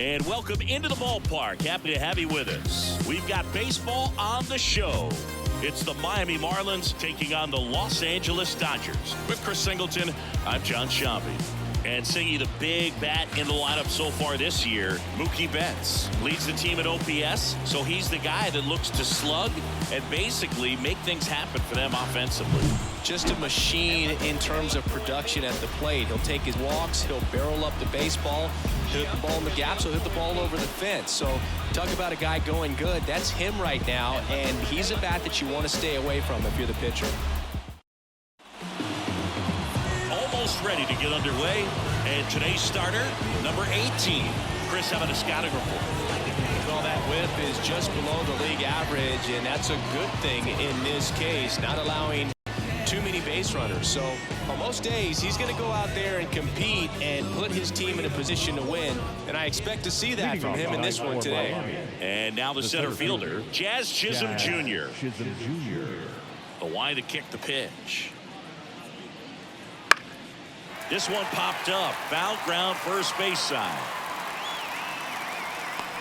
And welcome into the ballpark. Happy to have you with us. We've got baseball on the show. It's the Miami Marlins taking on the Los Angeles Dodgers. With Chris Singleton, I'm John Shambi. And singing the big bat in the lineup so far this year, Mookie Betts leads the team at OPS, so he's the guy that looks to slug and basically make things happen for them offensively. Just a machine in terms of production at the plate. He'll take his walks, he'll barrel up the baseball, hit the ball in the gaps, he'll hit the ball over the fence. So talk about a guy going good. That's him right now, and he's a bat that you want to stay away from if you're the pitcher. Ready to get underway, and today's starter, number 18. Chris, having a scouting report. Well, that whip is just below the league average, and that's a good thing in this case, not allowing too many base runners. So on most days, he's going to go out there and compete and put his team in a position to win, and I expect to see that from him in this one today. And now the center fielder, Jazz Chisholm Jr. The line to kick the pitch. This one popped up. Foul ground, first base side.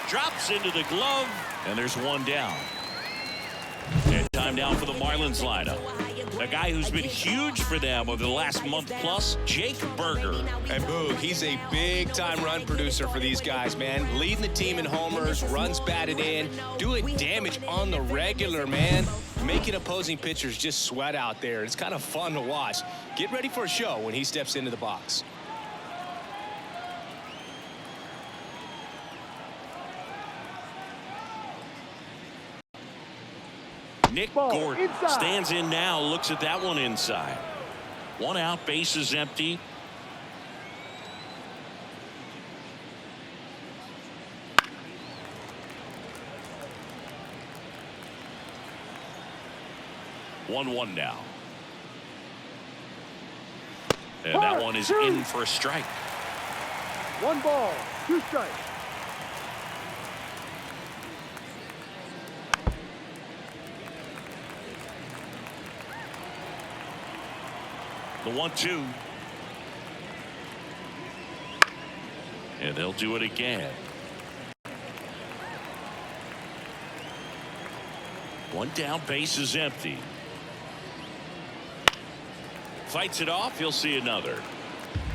Drops into the glove, and there's one down. And time down for the Marlins lineup. A guy who's been huge for them over the last month plus, Jake Burger. And Boog, he's a big-time run producer for these guys, man. Leading the team in homers, runs batted in, doing damage on the regular, man. Making opposing pitchers just sweat out there. It's kind of fun to watch. Get ready for a show when he steps into the box. Nick Gordon stands in now, looks at that one inside. One out, base is empty. One now. And that one is in for a strike. 1 ball, 2 strikes. The 1-2. And they'll do it again. One down, base is empty. Fights it off, he'll see another.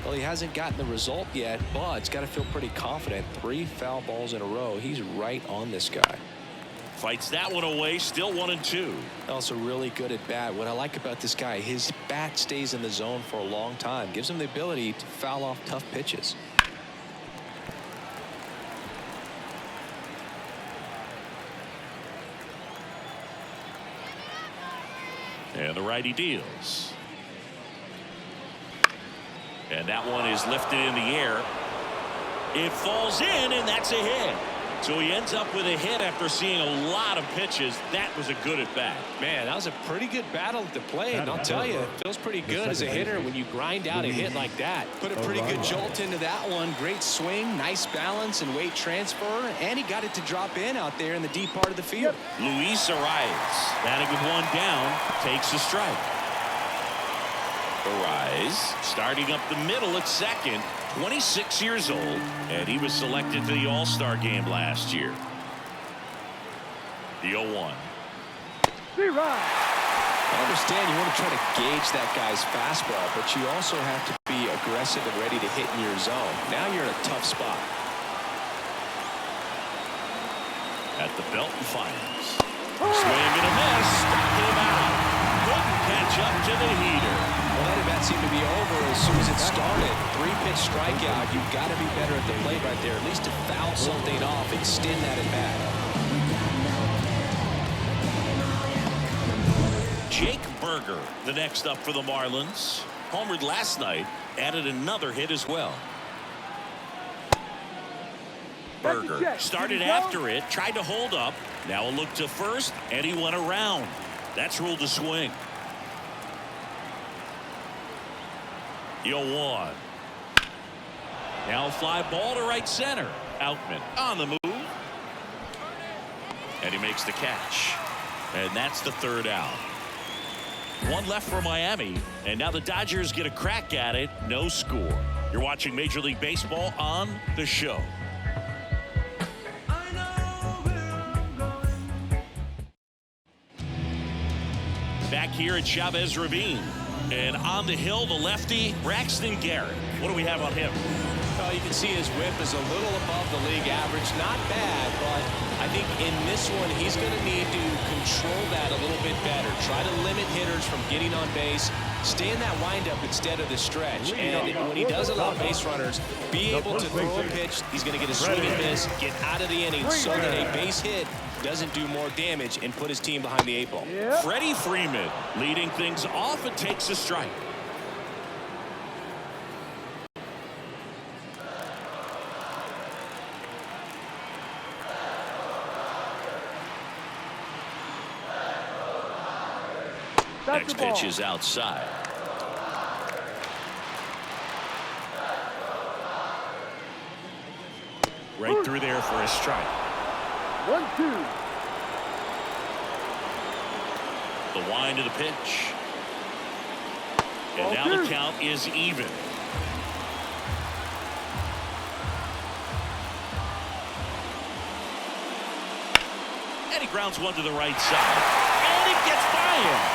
Well, he hasn't gotten the result yet, but he's got to feel pretty confident. 3 foul balls in a row. He's right on this guy. Fights that one away, still 1-2. Also really good at bat. What I like about this guy, his bat stays in the zone for a long time. Gives him the ability to foul off tough pitches. And the righty deals. And that one is lifted in the air. It falls in, and that's a hit. So he ends up with a hit after seeing a lot of pitches. That was a good at bat. Man, that was a pretty good battle at the plate. And I'll tell you, it feels pretty good as a hitter when you grind out a hit like that. Put a pretty good jolt into that one. Great swing, nice balance and weight transfer. And he got it to drop in out there in the deep part of the field. Luis Arias, batting with 1 down, takes a strike. Arias starting up the middle at second. 26 years old, and he was selected to the All-Star game last year. The 0-1. I understand you want to try to gauge that guy's fastball, but you also have to be aggressive and ready to hit in your zone. Now you're in a tough spot. At the belt and fires. Swing and a miss. Struck him out. Couldn't catch up to the heater. Well, that at-bat seemed to be over as soon as it started. 3-pitch strikeout. You've got to be better at the plate right there, at least to foul something off, extend that at-bat. Jake Burger, the next up for the Marlins. Homered last night, added another hit as well. Burger started after it, tried to hold up. Now a look to first, and he went around. That's ruled a swing. 0-1. Now a fly ball to right center. Outman on the move. And he makes the catch. And that's the 3rd out. 1 left for Miami. And now the Dodgers get a crack at it. No score. You're watching Major League Baseball on the show. here at Chavez Ravine. And on the hill, the lefty, Braxton Garrett. What do we have on him? Well, you can see his whip is a little above the league average. Not bad, but I think in this one, he's going to need to control that a little bit better. Try to limit hitters from getting on base. Stay in that windup instead of the stretch. And when he does allow base runners, be able to throw a pitch, he's going to get a swing and miss, get out of the inning so that a base hit doesn't do more damage and put his team behind the 8 ball. Freddie Freeman leading things off and takes a strike. Next pitch is outside. Right through there for a strike. 1-2. The wind to the pitch. And now the count is even. And he grounds one to the right side. And it gets by him.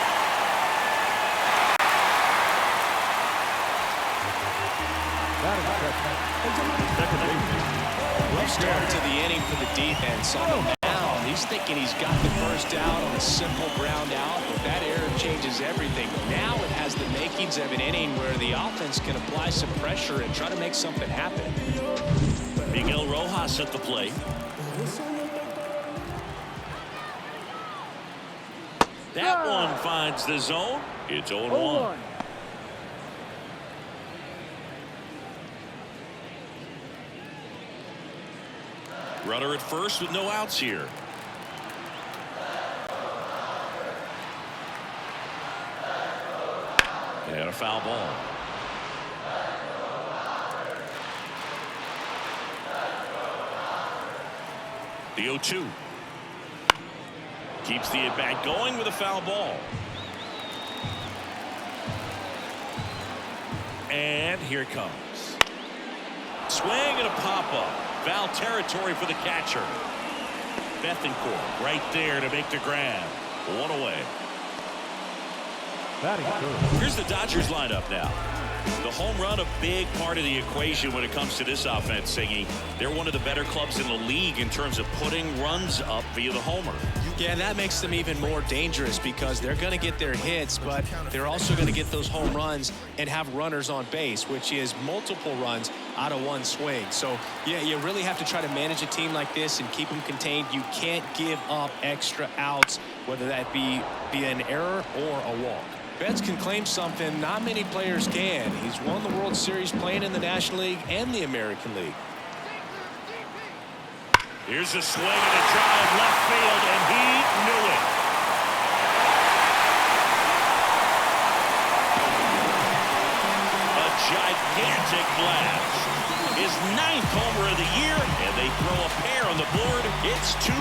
Rough start to the inning for the defense. On the mound, he's thinking he's got the first out on a simple ground out, but that error changes everything. Now it has the makings of an inning where the offense can apply some pressure and try to make something happen. Miguel Rojas at the plate. That one finds the zone. It's 0-1. Runner at first with no outs here. And a foul ball. The 0-2. Keeps the at-bat going with a foul ball. And here it comes. Swing and a pop-up. Foul territory for the catcher. Bethencourt right there to make the grab. One away. Here's the Dodgers lineup now. The home run, a big part of the equation when it comes to this offense, Singy. They're one of the better clubs in the league in terms of putting runs up via the homer. Yeah, that makes them even more dangerous because they're going to get their hits, but they're also going to get those home runs and have runners on base, which is multiple runs out of one swing. So, yeah, you really have to try to manage a team like this and keep them contained. You can't give up extra outs, whether that be an error or a walk. Betts can claim something not many players can. He's won the World Series playing in the National League and the American League. Here's a swing and a drive left field, and he knew it. A gigantic blast. His 9th homer of the year, and they throw a pair on the board. It's 2-0.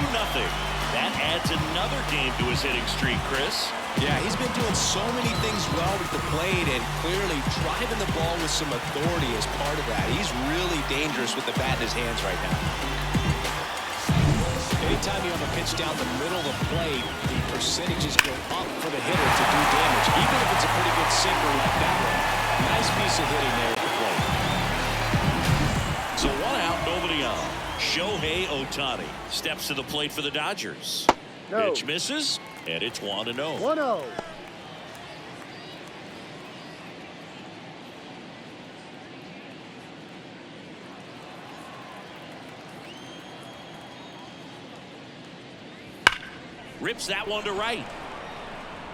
That adds another game to his hitting streak, Chris. Yeah, he's been doing so many things well with the plate and clearly driving the ball with some authority as part of that. He's really dangerous with the bat in his hands right now. Anytime you have a pitch down the middle of the plate, the percentages go up for the hitter to do damage, even if it's a pretty good sinker like that one. Nice piece of hitting there at the plate. So 1 out, nobody on. Shohei Ohtani steps to the plate for the Dodgers. Pitch misses, and it's 1-0. 1-0. Rips that one to right.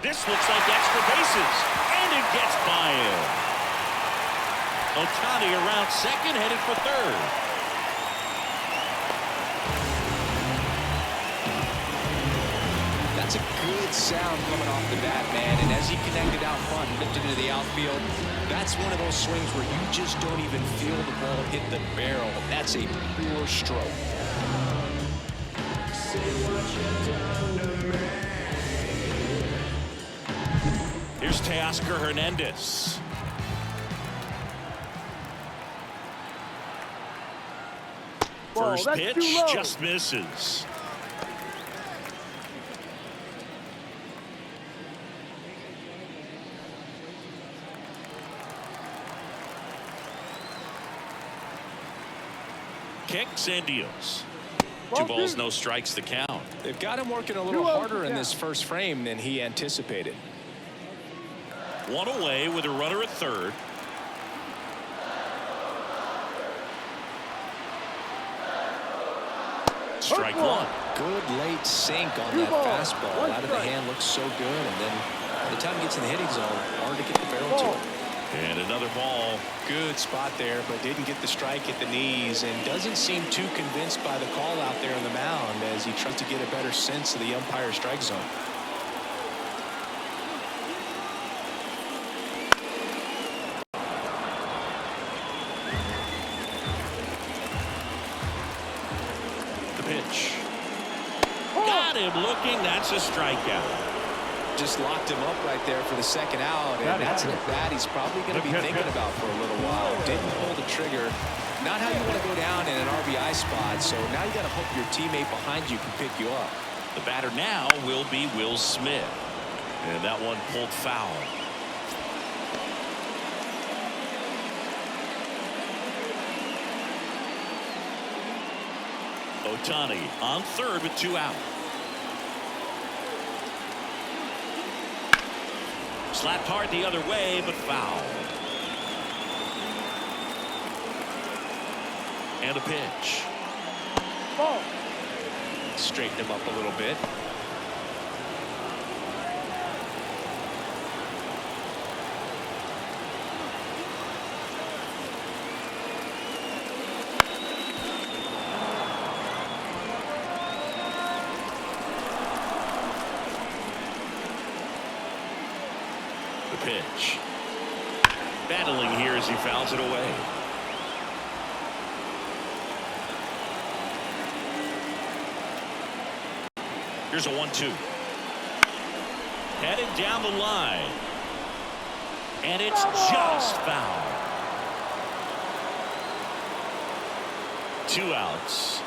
This looks like extra bases, and it gets by him. Ohtani around second, headed for third. That's a good sound coming off the bat, man. And as he connected out front and lifted into the outfield, that's one of those swings where you just don't even feel the ball hit the barrel. That's a pure stroke. Here's Teoscar Hernandez. First pitch just misses. kicks and deals. Ball 2 balls, two. no strikes to count. They've got him working a little 2-0 harder in down. this first frame than he anticipated. 1 away with a runner at third. Strike one. Good late sink on 2 that balls, fastball. 1 Out of the strike. hand looks so good, and then by the time it gets in the hitting zone, hard to get the barrel to Ball. it. And another ball. Good spot there, but didn't get the strike at the knees, and doesn't seem too convinced by the call out there on the mound as he tries to get a better sense of the umpire's strike zone. The pitch. Got him looking. That's a strikeout. Just locked him up right there for the second out, and that's an at-bat he's probably going to be thinking about for a little while. Didn't pull the trigger. Not how you want to go down in an RBI spot, so now you got to hope your teammate behind you can pick you up. The batter now will be Will Smith. And that one pulled foul. Ohtani on third with 2 out. Slapped hard the other way, but foul. And a pitch. Ball. Straighten him up a little bit. The pitch. Battling here as he fouls it away. Here's a 1-2. Headed down the line. And it's just foul. 2 outs.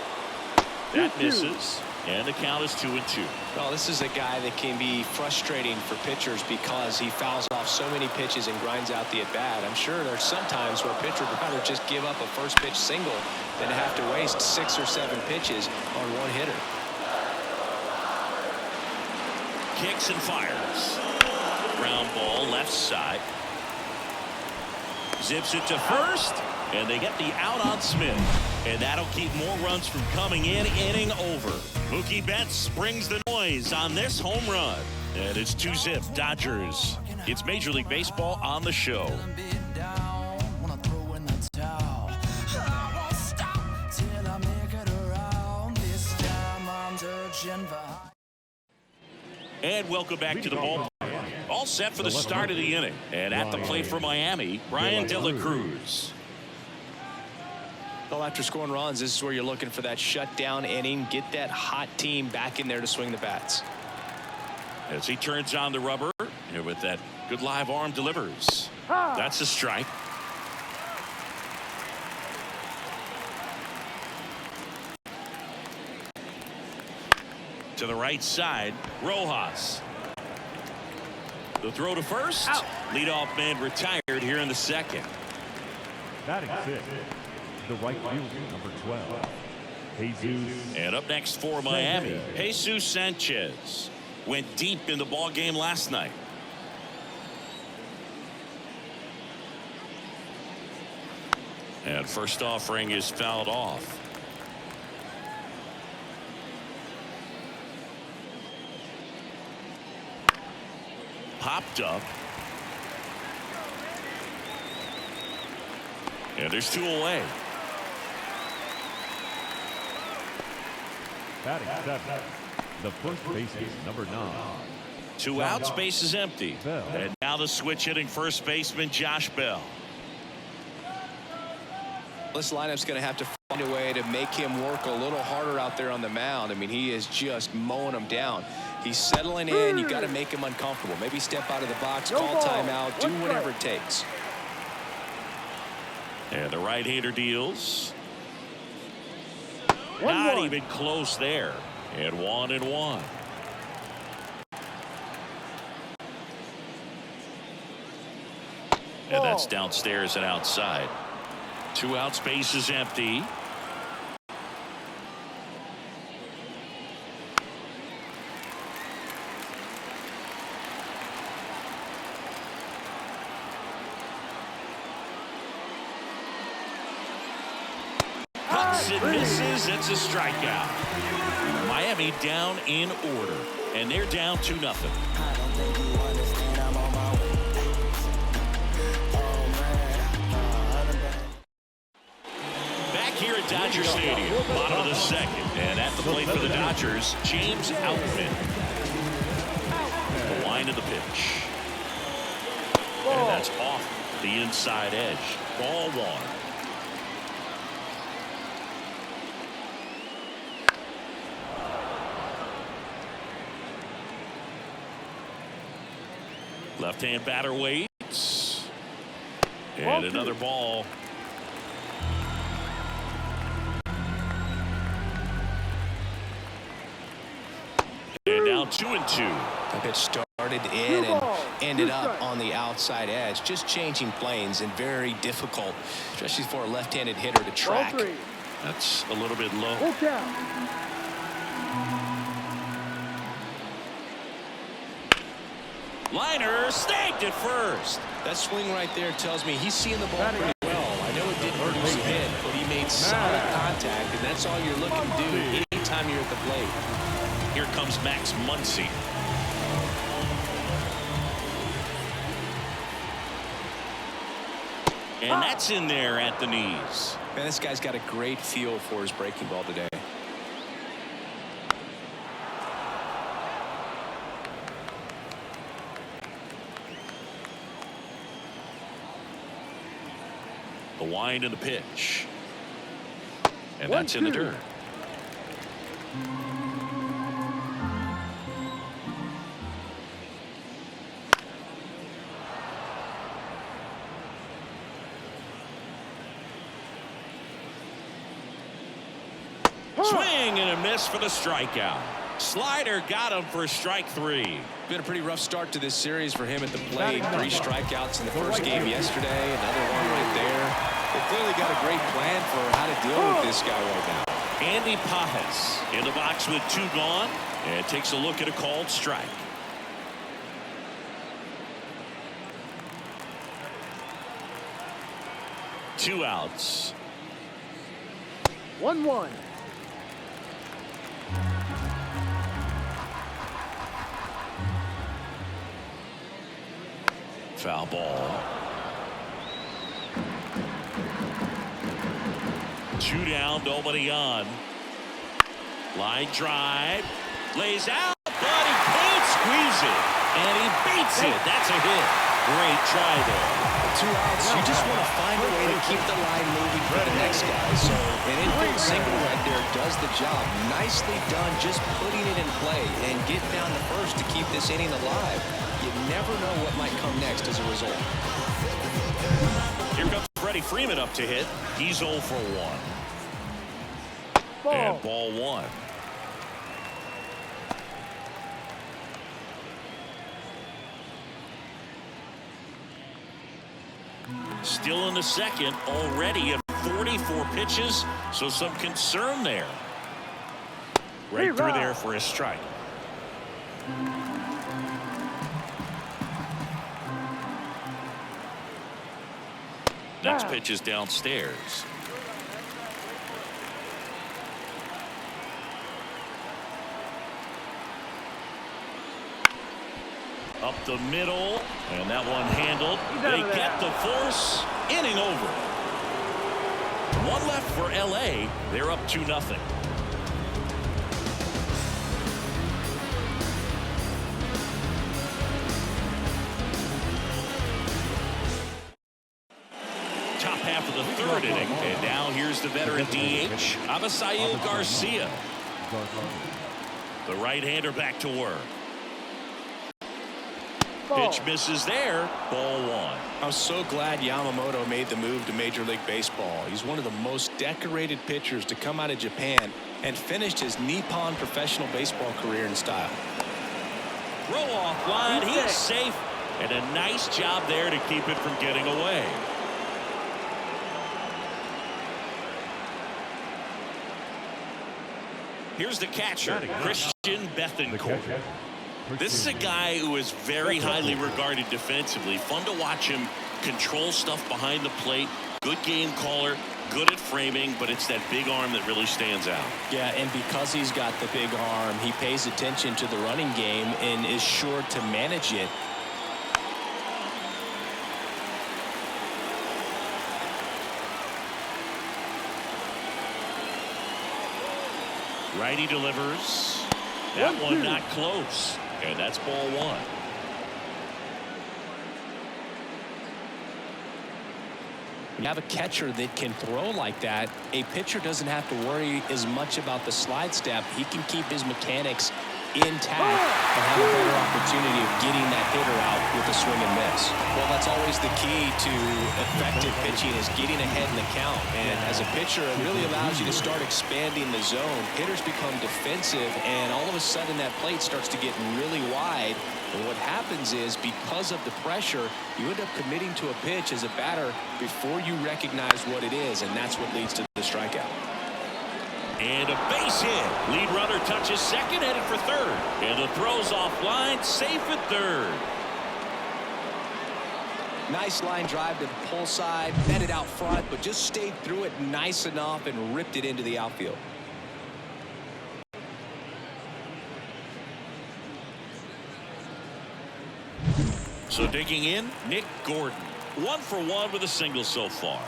That misses. And the count is 2-2. Well, this is a guy that can be frustrating for pitchers because he fouls off so many pitches and grinds out the at-bat. I'm sure there's some times where a pitcher would rather just give up a first pitch single than to have to waste 6 or 7 pitches on one hitter. Kicks and fires. Ground ball left side. Zips it to first. And they get the out on Smith. And that'll keep more runs from coming in. Inning over. Mookie Betts brings the noise on this home run. And it's 2-zip Dodgers. It's Major League Baseball on the show. And welcome back to the ball. All set for the start of the inning. And at the plate for Miami, Brian De La Cruz. Well, after scoring runs, this is where you're looking for that shutdown inning. Get that hot team back in there to swing the bats. As he turns on the rubber, and with that good live arm delivers. That's a strike. To the right side, Rojas. The throw to first. Leadoff man retired here in the second. Batting 6, the right fielder, number 12, Jesus. And up next for Miami, Jesus Sanchez. Went deep in the ball game last night. And first offering is fouled off. Popped up. And there's 2 away. Batting 7, the first baseman, number 9. 2 outs, base is empty. Bell. And now the switch hitting first baseman Josh Bell. This lineup's going to have to find a way to make him work a little harder out there on the mound. I mean, he is just mowing them down. He's settling in. You got to make him uncomfortable. Maybe step out of the box, call timeout, do whatever it takes. And the right-hander deals. 1-1. Not even close there. And 1-1. And that's downstairs and outside. 2 outs, base is empty. Swings and misses. It's a strikeout. Miami down in order, and they're down 2-0. Back here at Dodger Stadium, bottom of the second, and at the plate for the Dodgers, James Outman. The line of the pitch. And that's off the inside edge. Ball 1. Left-hand batter waits. And another ball. And now 2-2. The pitch started in and ended up on the outside edge. Just changing planes and very difficult, especially for a left-handed hitter to track. That's a little bit low. Liner snagged at first. That swing right there tells me he's seeing the ball pretty well. I know it didn't produce a hit, but he made solid contact, and that's all you're looking to do anytime you're at the plate. Here comes Max Muncy. And that's in there at the knees. Man, this guy's got a great feel for his breaking ball today. The wind and the pitch. And that's in the dirt. Swing and a miss for the strikeout. Slider got him for strike 3. Been a pretty rough start to this series for him at the plate. 3 strikeouts in the first game yesterday. Another one right there. They clearly got a great plan for how to deal with this guy right now. Andy Pajes in the box with 2 gone, and takes a look at a called strike. Two outs. 1-1. Foul ball. 2 down, nobody on. Line drive. Lays out, but he can't squeeze it. And he beats it. That's a hit. Great try there. 2 outs. You just want to find a way to keep the line moving for the next guy. So an infield single right there does the job. Nicely done, just putting it in play and get down to first to keep this inning alive. You never know what might come next as a result. Here comes Freddie Freeman up to hit. He's 0 for 1. And ball 1. Still in the second, already at 44 pitches, so some concern there. Right through there for a strike. Next pitch is downstairs. Up the middle, and that one handled. They get the force. Inning over. 1 left for LA. They're up 2-0. Top half of the 3rd inning, and now here's the veteran DH, Avisail Garcia. The right-hander back to work. Pitch misses there. Ball 1. I'm so glad Yamamoto made the move to Major League Baseball. He's one of the most decorated pitchers to come out of Japan and finished his Nippon professional baseball career in style. Throw off line. He's safe. And a nice job there to keep it from getting away. Here's the catcher, Christian Bethancourt. This is a guy who is very highly regarded defensively. Fun to watch him control stuff behind the plate. Good game caller. good at framing, but it's that big arm that really stands out. Yeah, and because he's got the big arm, he pays attention to the running game and is sure to manage it. Righty delivers. That one not close. And that's ball one. You have a catcher that can throw like that. A pitcher doesn't have to worry as much about the slide step. He can keep his mechanics intact and have a better opportunity of getting that hitter out with a swing and miss. Well, that's always the key to effective pitching, is getting ahead in the count. And as a pitcher, it really allows you to start expanding the zone. Hitters become defensive, and all of a sudden that plate starts to get really wide. And what happens is, because of the pressure, you end up committing to a pitch as a batter before you recognize what it is, and that's what leads to the strikeout. And a base hit. Lead runner touches second, headed for third. And the throw's offline, safe at third. Nice line drive to the pull side, netted out front, but just stayed through it nice enough and ripped it into the outfield. So digging in, Nick Gordon. 1 for 1 with a single so far.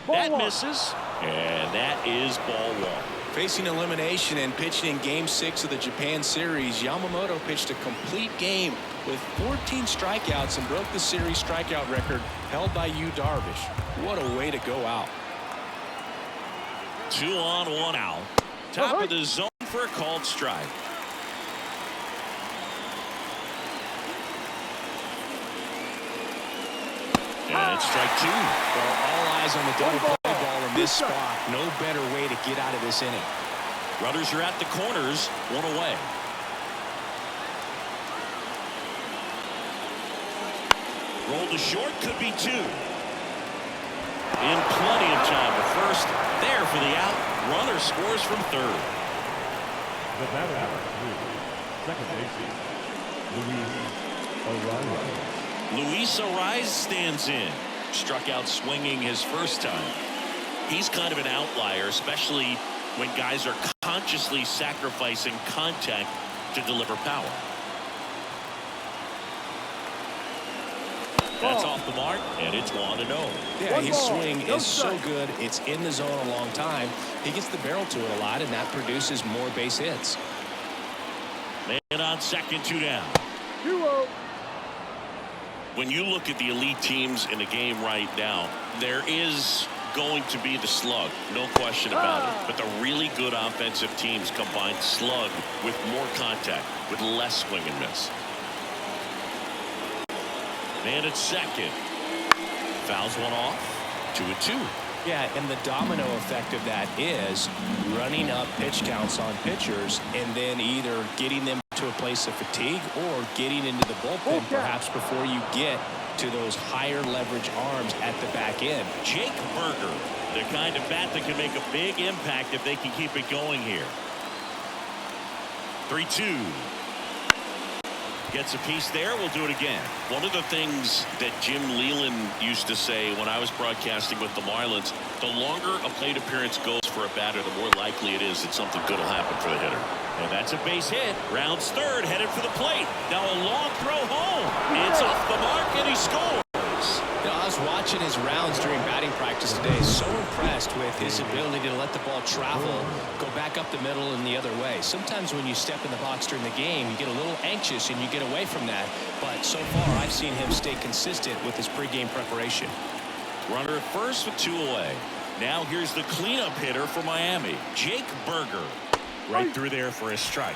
That misses, and that is ball one. Facing elimination and pitching in Game 6 of the Japan series, Yamamoto pitched a complete game with 14 strikeouts and broke the series strikeout record held by Yu Darvish. What a way to go out. 2 on, 1 out. Top of the zone for a called strike. And it's strike 2. Well, all eyes on the double play ball in this spot. No better way to get out of this inning. Runners are at the corners, 1 away. Roll to short, could be 2. In plenty of time to first. There for the out. Runner scores from third. The batter, second baseman, Luis Arraez. Luis Arraez stands in. Struck out swinging his first time. He's kind of an outlier, especially when guys are consciously sacrificing contact to deliver power. That's off the mark, and it's 1-0. Yeah, his swing is so good. It's in the zone a long time. He gets the barrel to it a lot, and that produces more base hits. Man on second, 2 down. 2-0. When you look at the elite teams in the game right now, there is going to be the slug, no question about it. But the really good offensive teams combine slug with more contact, with less swing and miss. Man at second. Fouls one off. 2-2. Yeah, and the domino effect of that is running up pitch counts on pitchers and then either getting them to a place of fatigue or getting into the bullpen perhaps before you get to those higher leverage arms at the back end. Jake Berger, the kind of bat that can make a big impact if they can keep it going here. 3-2. Gets a piece there. We'll do it again. One of the things that Jim Leland used to say when I was broadcasting with the Marlins, the longer a plate appearance goes for a batter, the more likely it is that something good will happen for the hitter. And that's a base hit. Rounds third, headed for the plate. Now a long throw home. It's off the mark, and he scores. You know, I was watching his rounds during batting practice today. So impressed with his ability to let the ball travel, go back up the middle and the other way. Sometimes when you step in the box during the game, you get a little anxious and you get away from that. But so far, I've seen him stay consistent with his pregame preparation. Runner at first with 2 away. Now here's the cleanup hitter for Miami, Jake Berger. Right through there for a strike.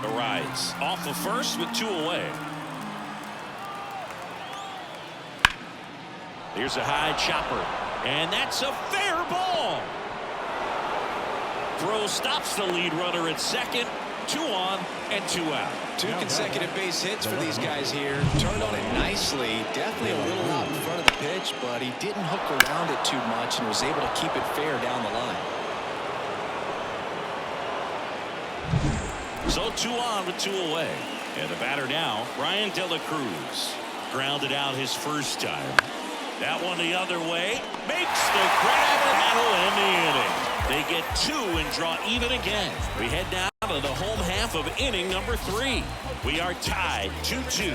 Arraez off the first with 2 away. Here's a high chopper, and that's a fair ball. Throw stops the lead runner at second. 2 on and 2 out. 2 consecutive base hits for these guys here. Turned on it nicely. Definitely a little out in front of the pitch, but he didn't hook around it too much and was able to keep it fair down the line. So 2 on with 2 away. And the batter now, Brian De La Cruz. Grounded out his first time. That one the other way. Makes the grab, and that'll end the inning. They get 2 and draw even again. We head down to the home half of inning number 3. We are tied 2-2.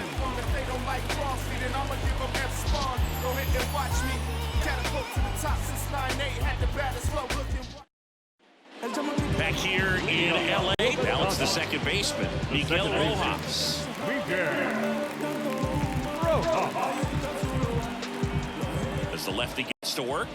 Back here in L.A., balance the second baseman, Miguel Rojas. As the lefty gets to work.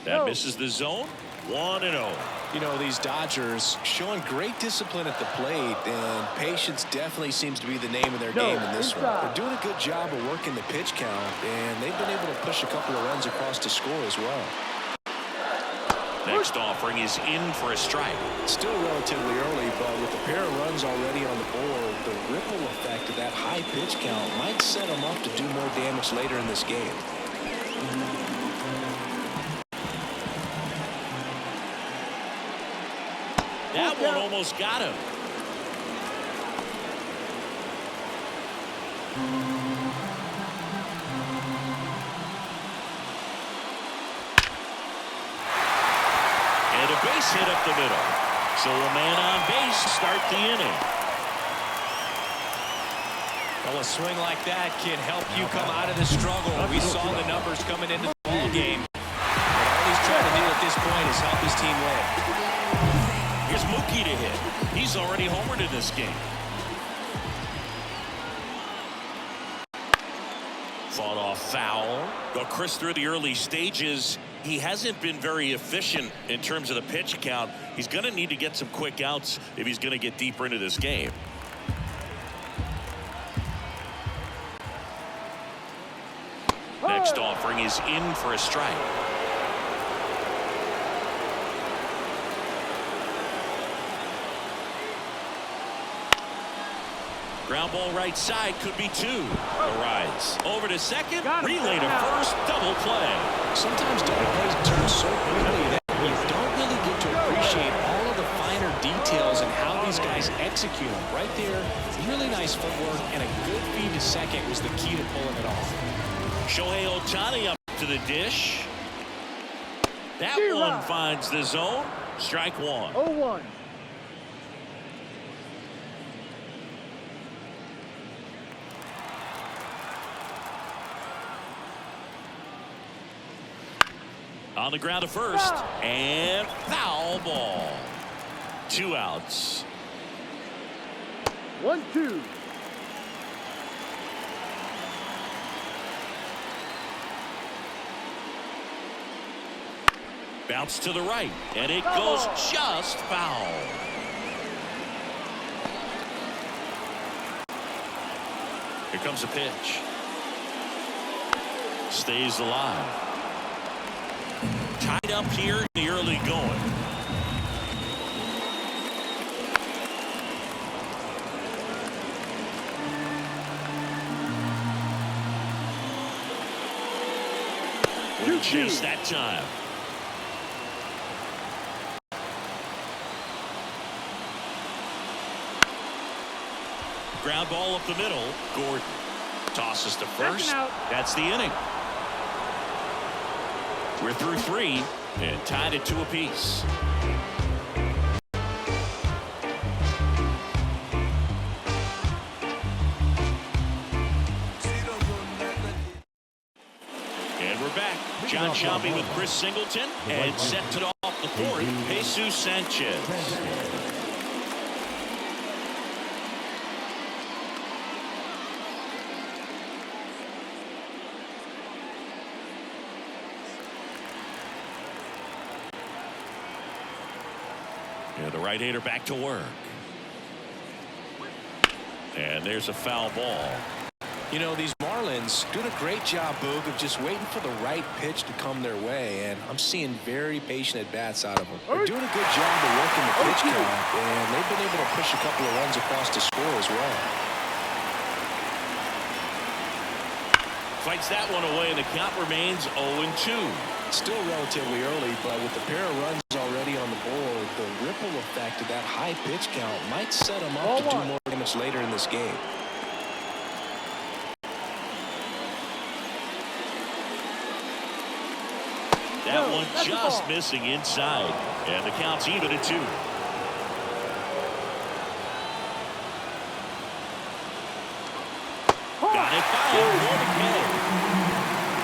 That misses the zone. 1-0. You know, these Dodgers showing great discipline at the plate, and patience definitely seems to be the name of their game in this one. They're doing a good job of working the pitch count, and they've been able to push a couple of runs across to score as well. Next offering is in for a strike. Still relatively early, but with a pair of runs already on the board, the ripple effect of that high pitch count might set them up to do more damage later in this game. That one almost got him. And a base hit up the middle. So a man on base to start the inning. Well, a swing like that can help you come out of the struggle. We saw the numbers coming into the ball game. But all he's trying to do at this point is help his team win. Here's Mookie to hit. He's already homered in this game. Fought off foul. But Chris, through the early stages, he hasn't been very efficient in terms of the pitch count. He's going to need to get some quick outs if he's going to get deeper into this game. Next offering is in for a strike. Ground ball right side, could be 2. Arrives over to second, relay to first, double play. Sometimes double plays turn so quickly that you don't really get to appreciate all of the finer details and how these guys execute them. Right there, really nice footwork, and a good feed to second was the key to pulling it off. Shohei Ohtani up to the dish. That one finds the zone. Strike 1. 0-1. On the ground to first, and foul ball. 2 outs. 1-2. Bounce to the right, and it goes just foul. Here comes a pitch. Stays alive. Tied up here in the early going. Wouldn't chase that time. Ground ball up the middle. Gordon tosses to first. That's the inning. We're through 3 and tied at 2 apiece. And we're back. John Shelby with Chris Singleton, and set to off the 4th, Jesus Sanchez. And the right-hander back to work. And there's a foul ball. You know, these Marlins doing a great job, Boog, of just waiting for the right pitch to come their way, and I'm seeing very patient at-bats out of them. They're doing a good job of working the pitch count, and they've been able to push a couple of runs across to score as well. Fights that one away, and the count remains 0-2. Still relatively early, but with the pair of runs already on the board, the ripple effect of that high pitch count might set him up to do more damage later in this game. That one just missing inside. And the count's even at 2. Got it fouled for the kill.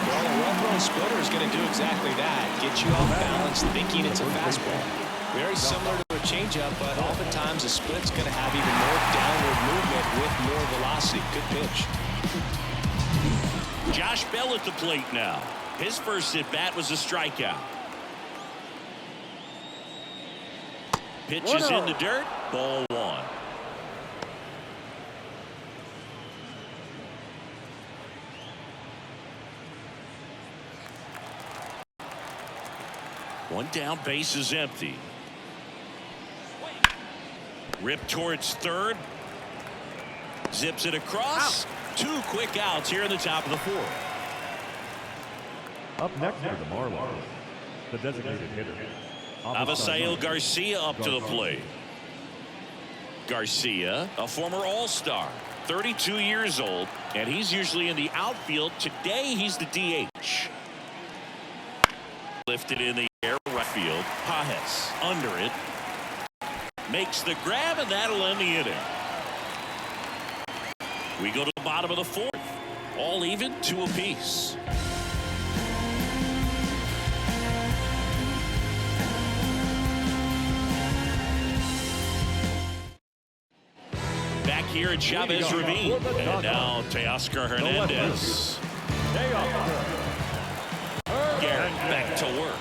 Well, a well-thrown splitter is going to do exactly that. Get you off balance thinking it's a fastball. Very similar to a changeup, but oftentimes a split's going to have even more downward movement with more velocity. Good pitch. Josh Bell at the plate now. His first at-bat was a strikeout. Pitches in the dirt. Ball 1. One down, base is empty. Rip towards third. Zips it across. 2 quick outs here in the top of the 4th. Up next for the Marlins, the designated hitter, Avisail Garcia up to the plate. Garcia, a former All-Star, 32 years old, and he's usually in the outfield. Today, he's the DH. Lifted in the air, right field. Pajes under it. Makes the grab, and that'll end the inning. We go to the bottom of the 4th. All even, 2 apiece. Back here at Chavez Ravine. And now Teoscar Hernandez. Garrett back to work.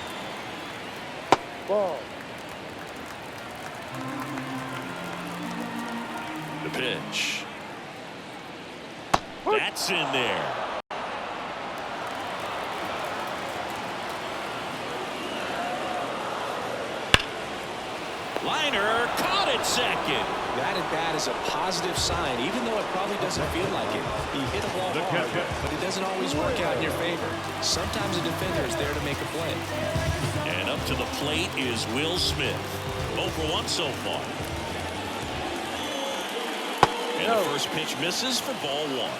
Ball. The pitch. That's in there. Liner caught at second. That at bat is a positive sign, even though it probably doesn't feel like it. He hit a ball hard, but it doesn't always work out in your favor. Sometimes a defender is there to make a play. And up to the plate is Will Smith. 0 for 1 so far. And the first pitch misses for ball 1.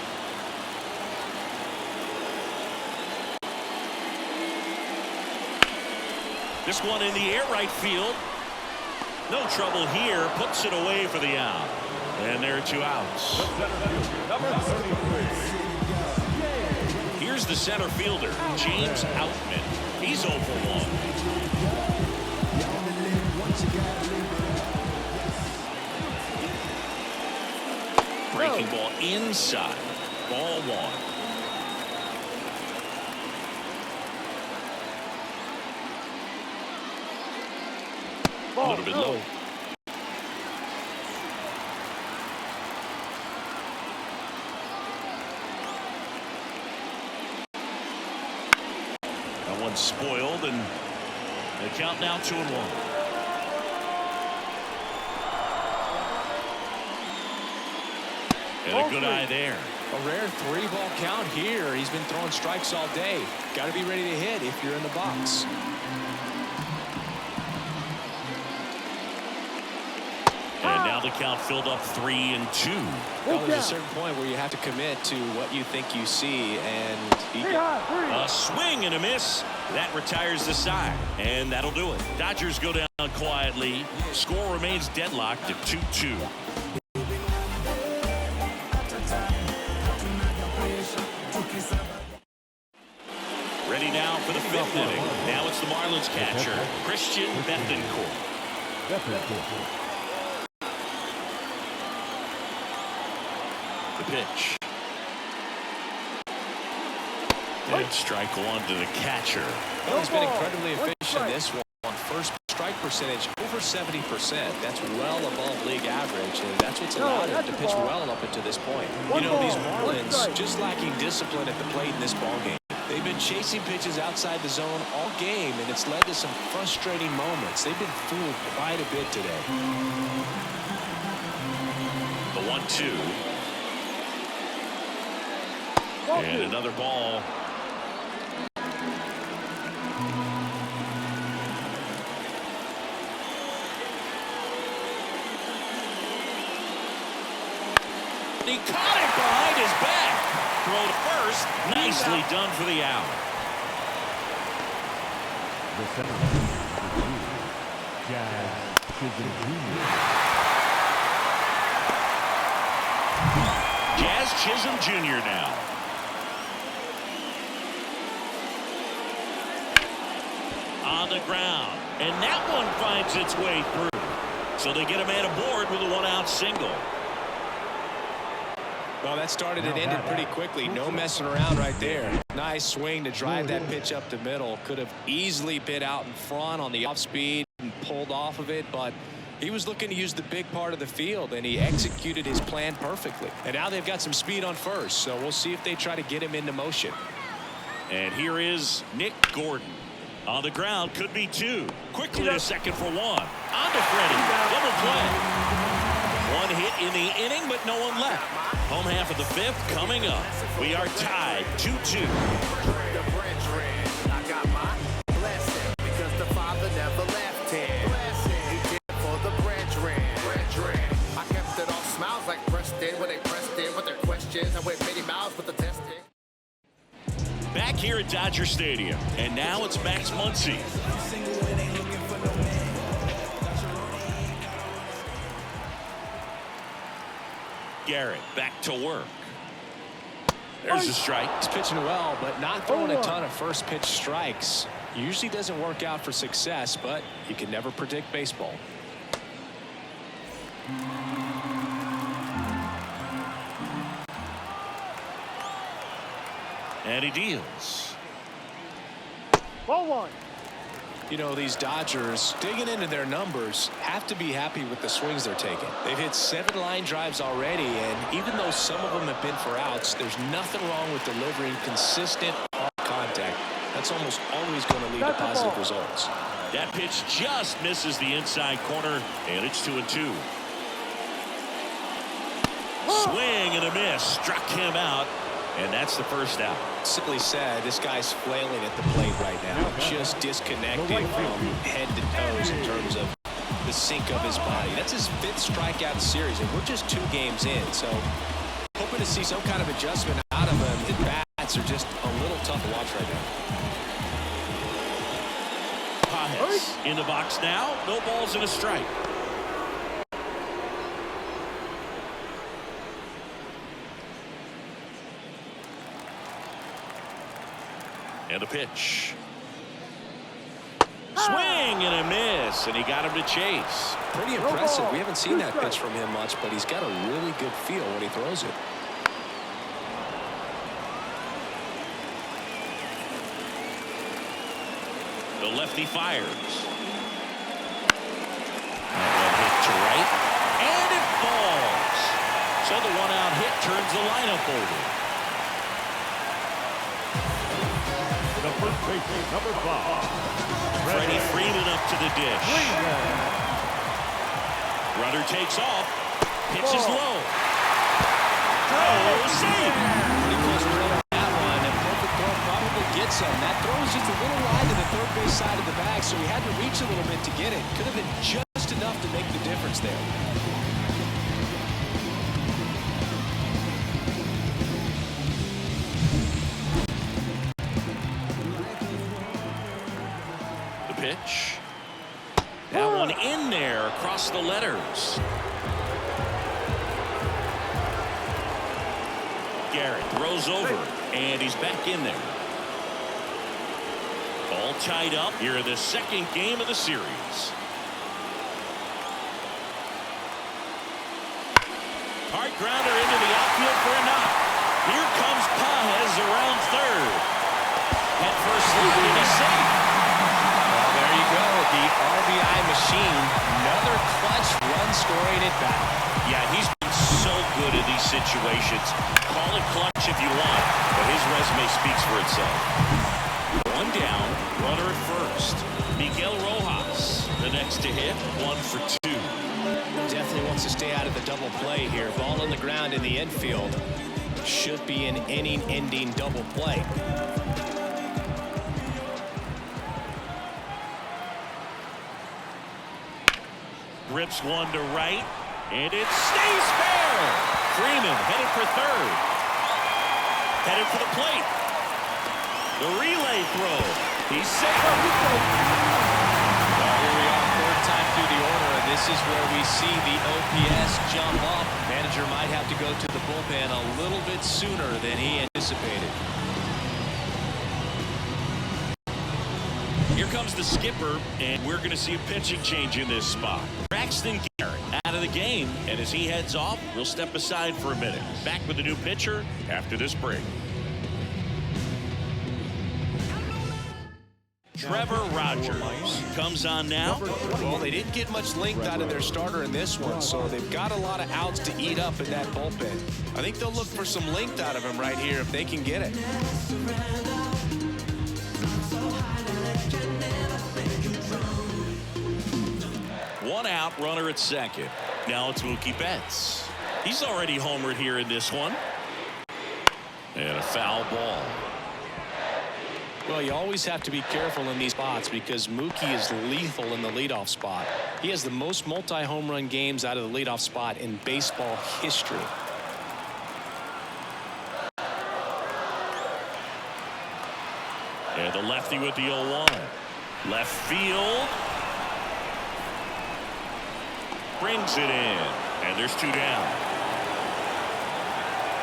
This one in the air, right field. No trouble here. Puts it away for the out. And there are 2 outs. Here's the center fielder, James Outman. He's 0 for 1. Breaking ball inside. Ball 1. A little bit low. That one's spoiled, and the count now 2-1. And a good eye there. A rare 3-ball count here. He's been throwing strikes all day. Got to be ready to hit if you're in the box. And now the count filled up 3-2. Well, there's a certain point where you have to commit to what you think you see, and a swing and a miss. That retires the side, and that'll do it. Dodgers go down quietly. Score remains deadlocked at 2-2. Ready now for the 5th inning. Now it's the Marlins catcher, Christian Bethencourt. The pitch. And strike 1 to the catcher. Well, he's been incredibly efficient in this one. First strike percentage over 70%. That's well above league average, and that's what's allowed him to pitch well up until this point. You know, these Marlins just lacking discipline at the plate in this ballgame. They've been chasing pitches outside the zone all game, and it's led to some frustrating moments. They've been fooled quite a bit today. The 1-2. And another ball. He caught it behind his back. Throw to first. Nicely done for the out. The center fielder, Jazz Chisholm Jr. Jazz Chisholm Jr. now. On the ground. And that one finds its way through. So they get a man aboard with a one-out single. Well, that started and ended pretty quickly. No messing around right there. Nice swing to drive that pitch up the middle. Could have easily been out in front on the off speed and pulled off of it, but he was looking to use the big part of the field, and he executed his plan perfectly. And now they've got some speed on first, so we'll see if they try to get him into motion. And here is Nick Gordon. On the ground, could be two. Quickly to second for one. On to Freddie. Double play. One hit in the inning, but no one left. Home half of the fifth coming up. We are tied 2-2. I got my blessing because the Father never left him. He did it for the brethren. I kept it all smiles like Preston when they pressed in with their questions. I went many miles with the testing. Back here at Dodger Stadium, and now it's Max Muncy. Garrett back to work. There's a strike. He's pitching well, but not throwing a ton of first pitch strikes. Usually doesn't work out for success, but you can never predict baseball. And he deals. Ball one. You know, these Dodgers, digging into their numbers, have to be happy with the swings they're taking. They've hit 7 line drives already, and even though some of them have been for outs, there's nothing wrong with delivering consistent hard contact. That's almost always going to lead to positive results. That pitch just misses the inside corner, and it's 2-2. Swing and a miss. Struck him out, and that's the first out. Simply said, this guy's flailing at the plate right now, just disconnected from head to toes in terms of the sink of his body. That's his 5th strikeout series, and we're just 2 games in, so hoping to see some kind of adjustment out of him. His bats are just a little tough to watch right now. Pages in the box now. No balls and a strike. And a pitch. Swing and a miss, and he got him to chase. Pretty impressive. We haven't seen that pitch from him much, but he's got a really good feel when he throws it. The lefty fires. One hit to right, and it falls. So the one-out hit turns the lineup over. The first baseman, number 5. Freddie Freeman up to the dish. Runner takes off. Pitch is low. Throw safe. Pretty close to that one, and perfect throw probably gets him. That throw is just a little wide to the third base side of the bag, so he had to reach a little bit to get it. Could have been just enough to make the difference there. Pitch. That one in there across the letters. Garrett throws over, and he's back in there. All tied up here in the second game of the series. Hard grounder into the outfield for a knock. Here comes Pages around third. Head first slide, and he's safe. There you go, the RBI machine. Another clutch run scoring at bat. Yeah, he's been so good in these situations. Call it clutch if you want, but his resume speaks for itself. One down, runner at first. Miguel Rojas, the next to hit, 1 for 2. Definitely wants to stay out of the double play here. Ball on the ground in the infield. Should be an inning-ending double play. Rips one to right, and it stays fair. Freeman headed for third. Headed for the plate. The relay throw. He's safe. Well, here we are, third time through the order, and this is where we see the OPS jump up. Manager might have to go to the bullpen a little bit sooner than he anticipated. Here comes the skipper, and we're going to see a pitching change in this spot. Braxton Garrett out of the game, and as he heads off, we'll step aside for a minute. Back with a new pitcher after this break. Trevor Rogers comes on now. Well, they didn't get much length out of their starter in this one, so they've got a lot of outs to eat up in that bullpen. I think they'll look for some length out of him right here if they can get it. One out, runner at second. Now it's Mookie Betts. He's already homered here in this one. And a foul ball. Well, you always have to be careful in these spots because Mookie is lethal in the leadoff spot. He has the most multi-home run games out of the leadoff spot in baseball history. And the lefty with the 0-1. Left field. Brings it in. And there's two down.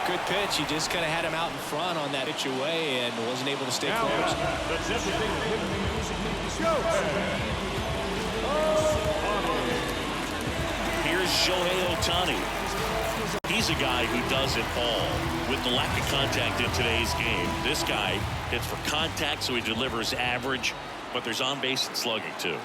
Good pitch. He just kind of had him out in front on that pitch away and wasn't able to stay close. Here's Shohei Ohtani. He's a guy who does it all. With the lack of contact in today's game, this guy hits for contact, so he delivers average, but there's on-base and slugging too.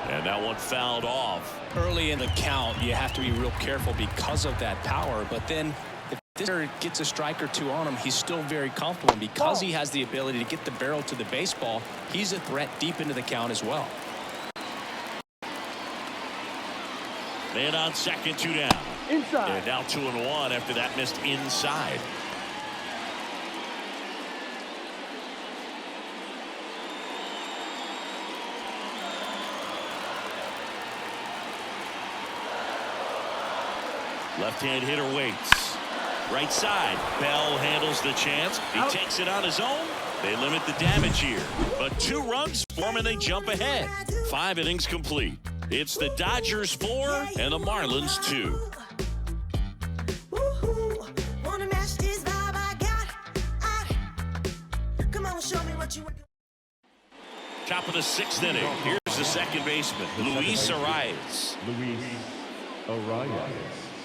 And that one fouled off. Early in the count, you have to be real careful because of that power. But then if this hitter gets a strike or two on him, he's still very comfortable. And because he has the ability to get the barrel to the baseball, he's a threat deep into the count as well. Man on second, two down. Inside. And now 2-1 after that missed inside. Left-hand hitter waits. Right side. Bell handles the chance. He takes it on his own. They limit the damage here. But 2 runs for him and they jump ahead. 5 innings complete. It's the Dodgers 4 and the Marlins 2. Top of the 6th inning. Here's the second baseman, Luis Arias.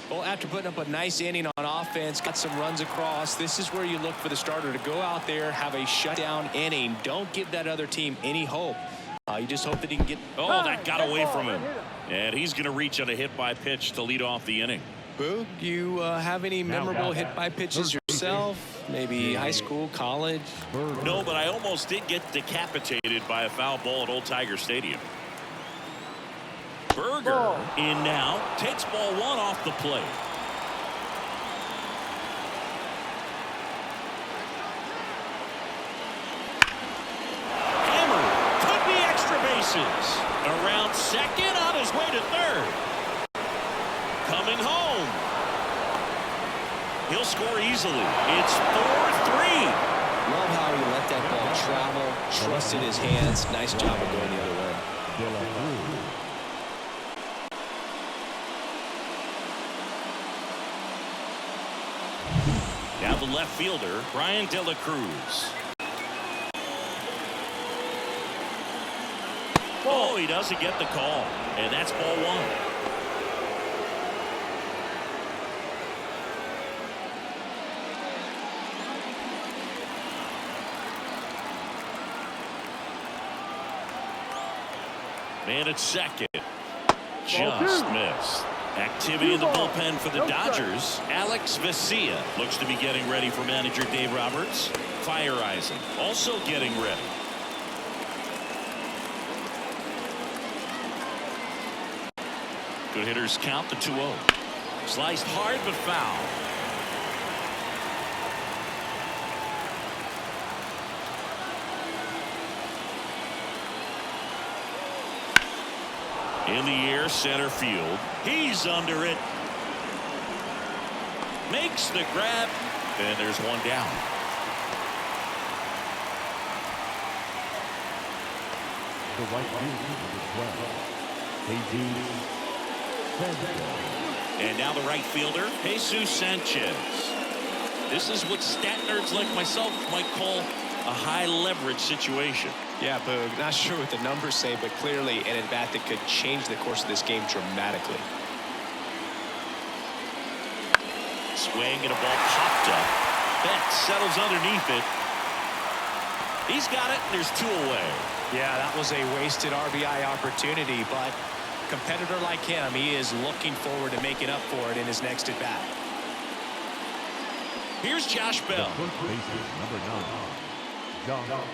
Well, after putting up a nice inning on offense, got some runs across, this is where you look for the starter to go out there, have a shutdown inning. Don't give that other team any hope. You just hope that he can get... Oh, that got away from him. And he's going to reach on a hit-by-pitch to lead off the inning. Boog, you have any memorable hit-by-pitches yourself? Maybe high school, college? No, but I almost did get decapitated by a foul ball at Old Tiger Stadium. Berger in now, takes ball 1 off the plate. Hammer, could be extra bases. Around second, on his way to third. Coming home. He'll score easily. It's 4-3. Love how he let that ball travel, trusted his hands. Nice job of going the other way. Now the left fielder, Brian De La Cruz. Oh, he doesn't get the call. And that's ball 1. Man at second. Just missed. Activity in the bullpen for the Dodgers. Alex Vesia looks to be getting ready for manager Dave Roberts. Fireizing also getting ready. Good hitters count the 2-0. Sliced hard but foul. In the air, center field. He's under it. makes the grab, and there's one down. The right fielder, number 12, And now the right fielder, Jesus Sanchez. This is what stat nerds like myself might call a high leverage situation. Yeah, Boog, not sure what the numbers say, but clearly an at-bat that could change the course of this game dramatically. Swing and a ball popped up. That settles underneath it. He's got it. There's two away. Yeah, that was a wasted RBI opportunity, but a competitor like him, he is looking forward to making up for it in his next at-bat. Here's Josh Bell. the first baseman, number 9, Josh Bell.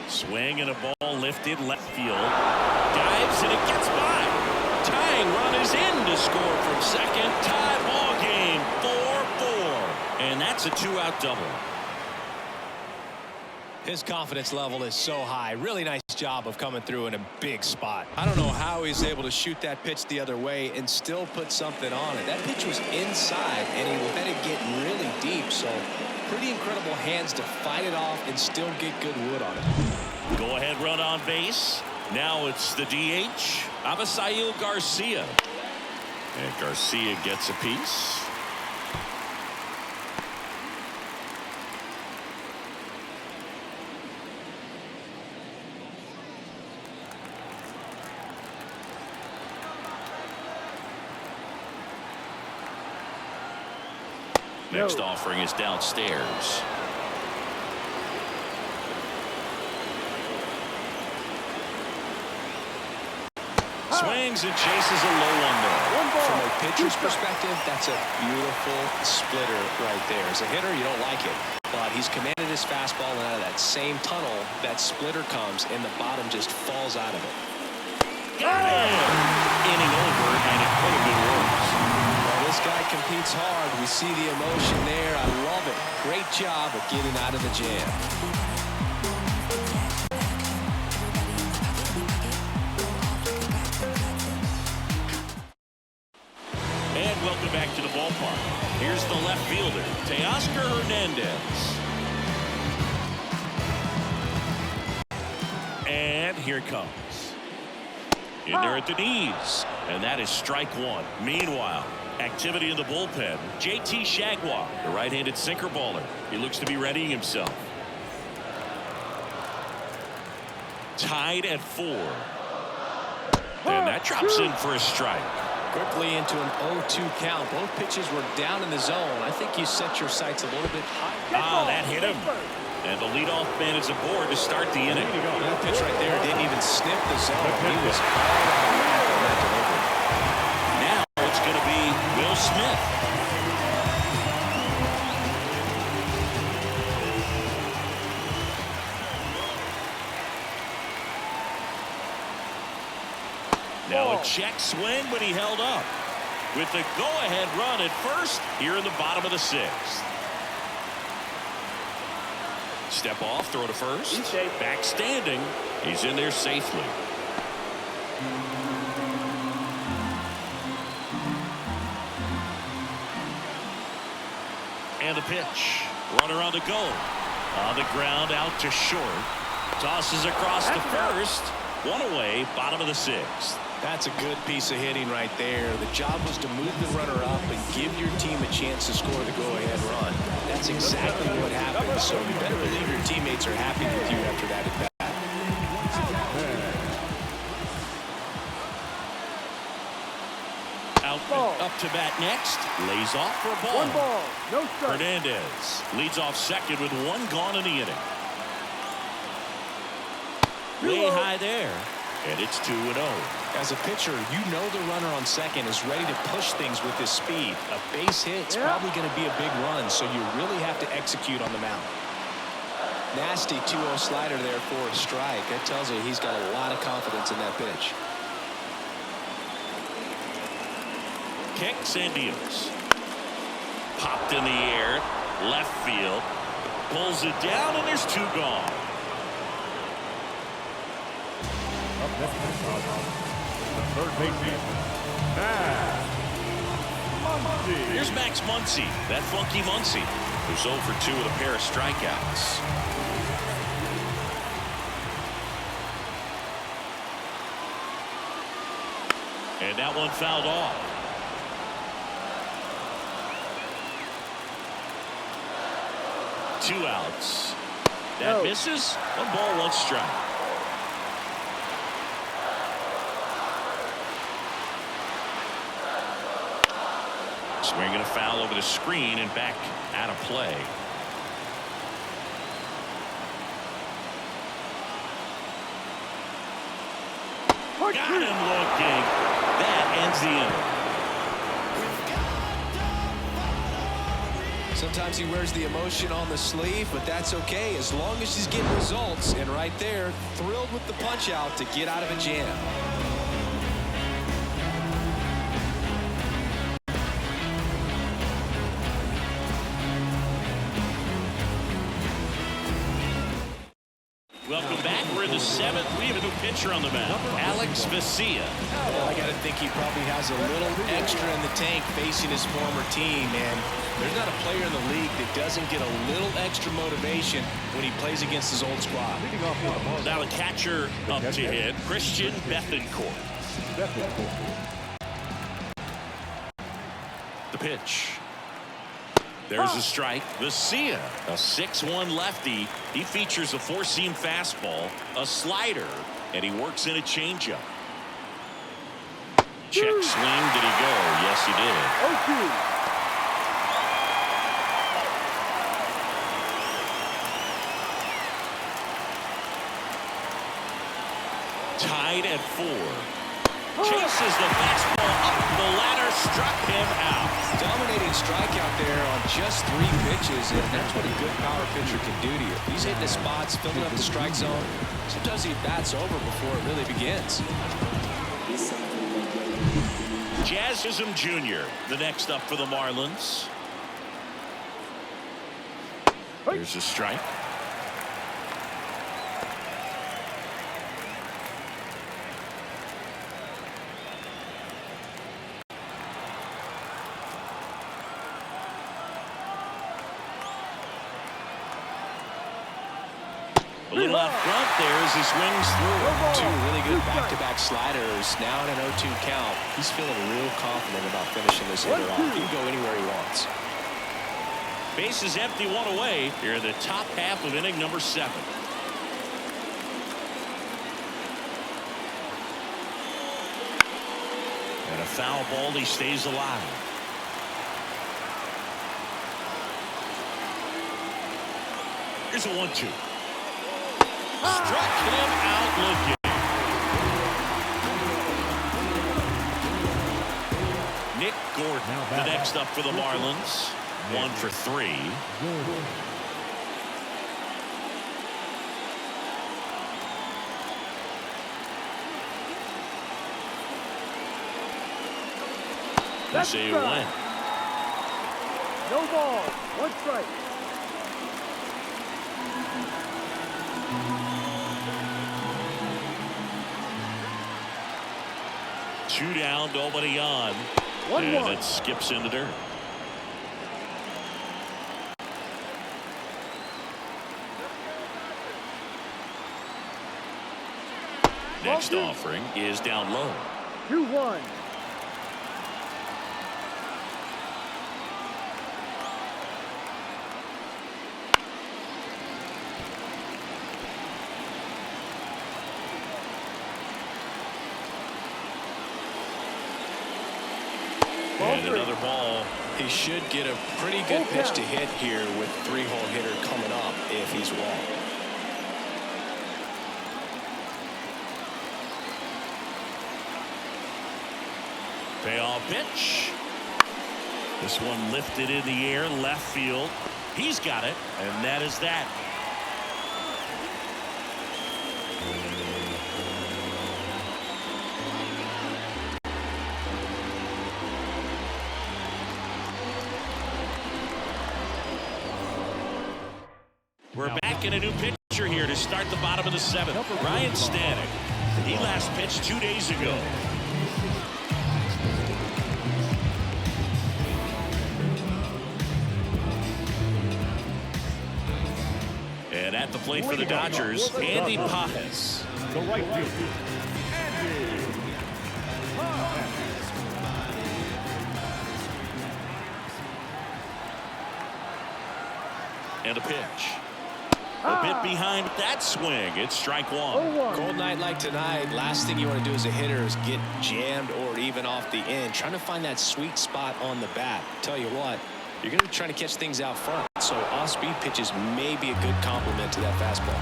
Swing and a ball lifted left field. Dives and it gets by. Tying run is in to score from second. Tie ball game 4-4. And that's a 2-out double. His confidence level is so high. Really nice job of coming through in a big spot. I don't know how he's able to shoot that pitch the other way and still put something on it. That pitch was inside and he let it get really deep. So pretty incredible hands to fight it off and still get good wood on it. Go ahead run on base. Now it's the DH, Avisail Garcia. And Garcia gets a piece. Next offering is downstairs. Swings and chases a low one there. From a pitcher's perspective, that's a beautiful splitter right there. As a hitter, you don't like it. But he's commanded his fastball, and out of that same tunnel, that splitter comes, and the bottom just falls out of it. Got him! Inning over, and it could have been worse. Well, this guy competes hard. We see the emotion there. I love it. Great job of getting out of the jam. And welcome back to the ballpark. Here's the left fielder, Teoscar Hernandez. And here it comes. In there at the knees. And that is strike one. Meanwhile, activity in the bullpen. JT Shagwar, the right-handed sinker baller. He looks to be readying himself. Tied at 4. And that drops in for a strike. Quickly into an 0-2 count. Both pitches were down in the zone. I think you set your sights a little bit higher. Ah, that hit him. And the leadoff man is aboard to start the inning. That pitch right there didn't even sniff the zone. He was all out of whack on that delivery. Now it's going to be Will Smith. Now a check swing, but he held up. With the go-ahead run at first here in the bottom of the 6th. Step off, throw to first. Back standing. He's in there safely. And the pitch. Runner on the go. On the ground, out to short. Tosses across to first. One away, bottom of the 6th. That's a good piece of hitting right there. The job was to move the runner up and give your team a chance to score the go-ahead run. That's exactly what happened. So you better believe your teammates are happy with you after that at bat. Out up to bat next. Lays off for a ball. 1 ball, no strike. Hernandez leads off second with 1 gone in the inning. Way high there. And it's 2-0. As a pitcher, you know the runner on second is ready to push things with his speed. A base hit's probably going to be a big run, so you really have to execute on the mound. Nasty 2-0 slider there for a strike. That tells you he's got a lot of confidence in that pitch. Kicks and deals. Popped in the air. Left field. Pulls it down, and there's 2 gone. The third baseman, Max Muncy. Here's Max Muncy, that funky Muncy, who's 0 for 2 with a pair of strikeouts. And that one fouled off. Two outs. That misses. 1 ball, 1 strike. Swinging a foul over the screen and back out of play. Got him looking. That ends the inning. Sometimes he wears the emotion on the sleeve, but that's okay as long as he's getting results. And right there, thrilled with the punch out to get out of a jam. Welcome back. We're in the 7th. We have a new pitcher on the mound, Alex Vesia. Well, I got to think he probably has a little extra in the tank facing his former team, and there's not a player in the league that doesn't get a little extra motivation when he plays against his old squad. Now the catcher up to hit, Christian Bethencourt. The pitch. There's a strike. Vesia, a 6'1" lefty. He features a 4-seam fastball, a slider, and he works in a changeup. Check swing. Did he go? Yes, he did. Tied at 4. Chases the fastball up the ladder, struck him out. Dominating strikeout there on just 3 pitches, and that's what a good power pitcher can do to you. He's hitting his spots, filling up the strike zone. Sometimes he bats over before it really begins. Jazz Chisholm Jr., the next up for the Marlins. Here's a strike. A little out front there as he swings through. 2 really good back-to-back sliders. Now in an 0-2 count. He's feeling real confident about finishing this hitter off. He can go anywhere he wants. Base is empty, 1 away. Here in the top half of inning number 7. And a foul ball. He stays alive. Here's a 1-2. Struck him out looking. Nick Gordon, the next up for the Marlins. 1 for 3. They say you win. No ball, 1 strike. Two down, nobody on. 1-1. And it skips into dirt. Next offering is down low. 2-1. And another ball. He should get a pretty good pitch to hit here with 3-hole hitter coming up if he's walked. Payoff pitch. This one lifted in the air, left field. He's got it, and that is that. We're back in a new pitcher here to start the bottom of the 7th. Ryan Stanek. He last pitched 2 days ago. And at the plate for the Dodgers, Andy Pajes. The right fielder, Andy Pajes. And a pitch. A bit behind that swing. It's strike one. Cold night like tonight, last thing you want to do as a hitter is get jammed or even off the end. Trying to find that sweet spot on the bat. Tell you what, you're going to be trying to catch things out front. So off-speed pitches may be a good complement to that fastball.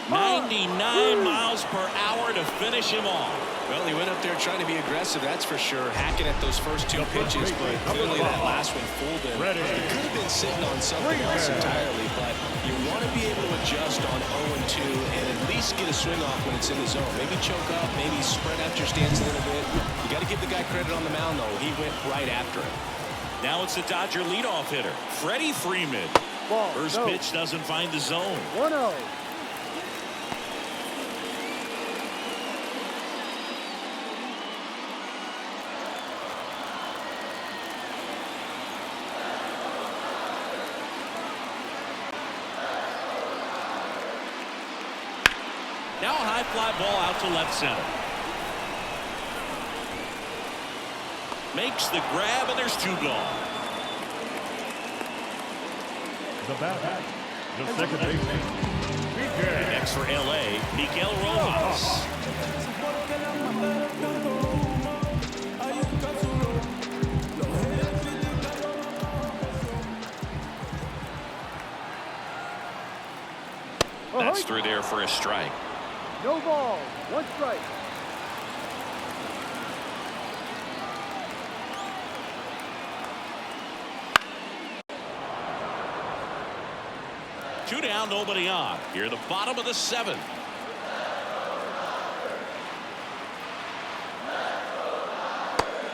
99 miles per hour to finish him off. Well, he went up there trying to be aggressive, that's for sure, hacking at those first two pitches, but clearly that last one fooled him. He could have been sitting on something else entirely, but you want to be able to adjust on 0-2 and at least get a swing off when it's in the zone. Maybe choke up, maybe spread out your stance a little bit. You got to give the guy credit on the mound, though. He went right after it. Now it's the Dodger leadoff hitter, Freddie Freeman. First pitch doesn't find the zone. 1-0. Now a high fly ball out to left center. Makes the grab, and there's 2 gone. The bat, the second baseman. Next for L.A., Miguel Rojas. That's through there for a strike. No ball. 1 strike. Two down, nobody on. Here, the bottom of the 7th.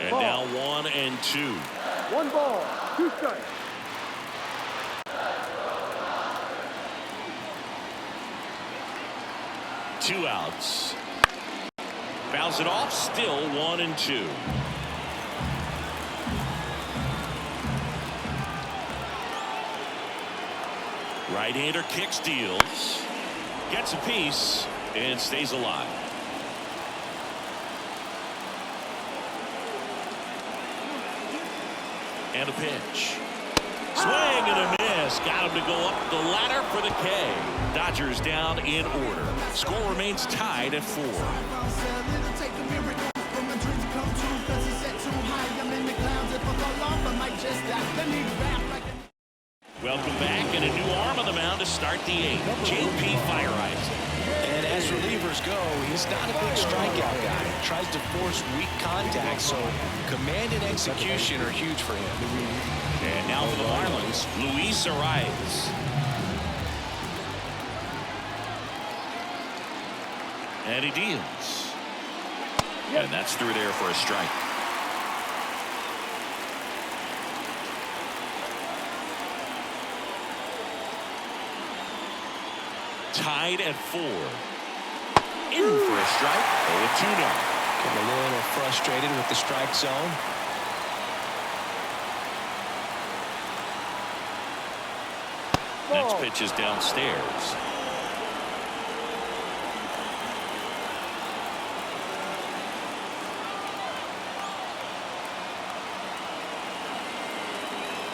And now 1-2. 1 ball. 2 strikes. Two outs. Fouls it off. Still 1-2. Right-hander kicks, deals, gets a piece, and stays alive. And a pitch. Swing and a miss. Got him to go up the ladder for the K. Dodgers down in order. Score remains tied at 4. Welcome back, and a new arm on the mound to start the 8th. J.P. Fire Ice. And as relievers go, he's not a big strikeout guy. Tries to force weak contact, so command and execution are huge for him. And now for the Marlins, Luis Arias. And he deals. And that's through there for a strike. Tied at 4. In for a strike. 0-2 now. Getting a little frustrated with the strike zone. Next pitch is downstairs.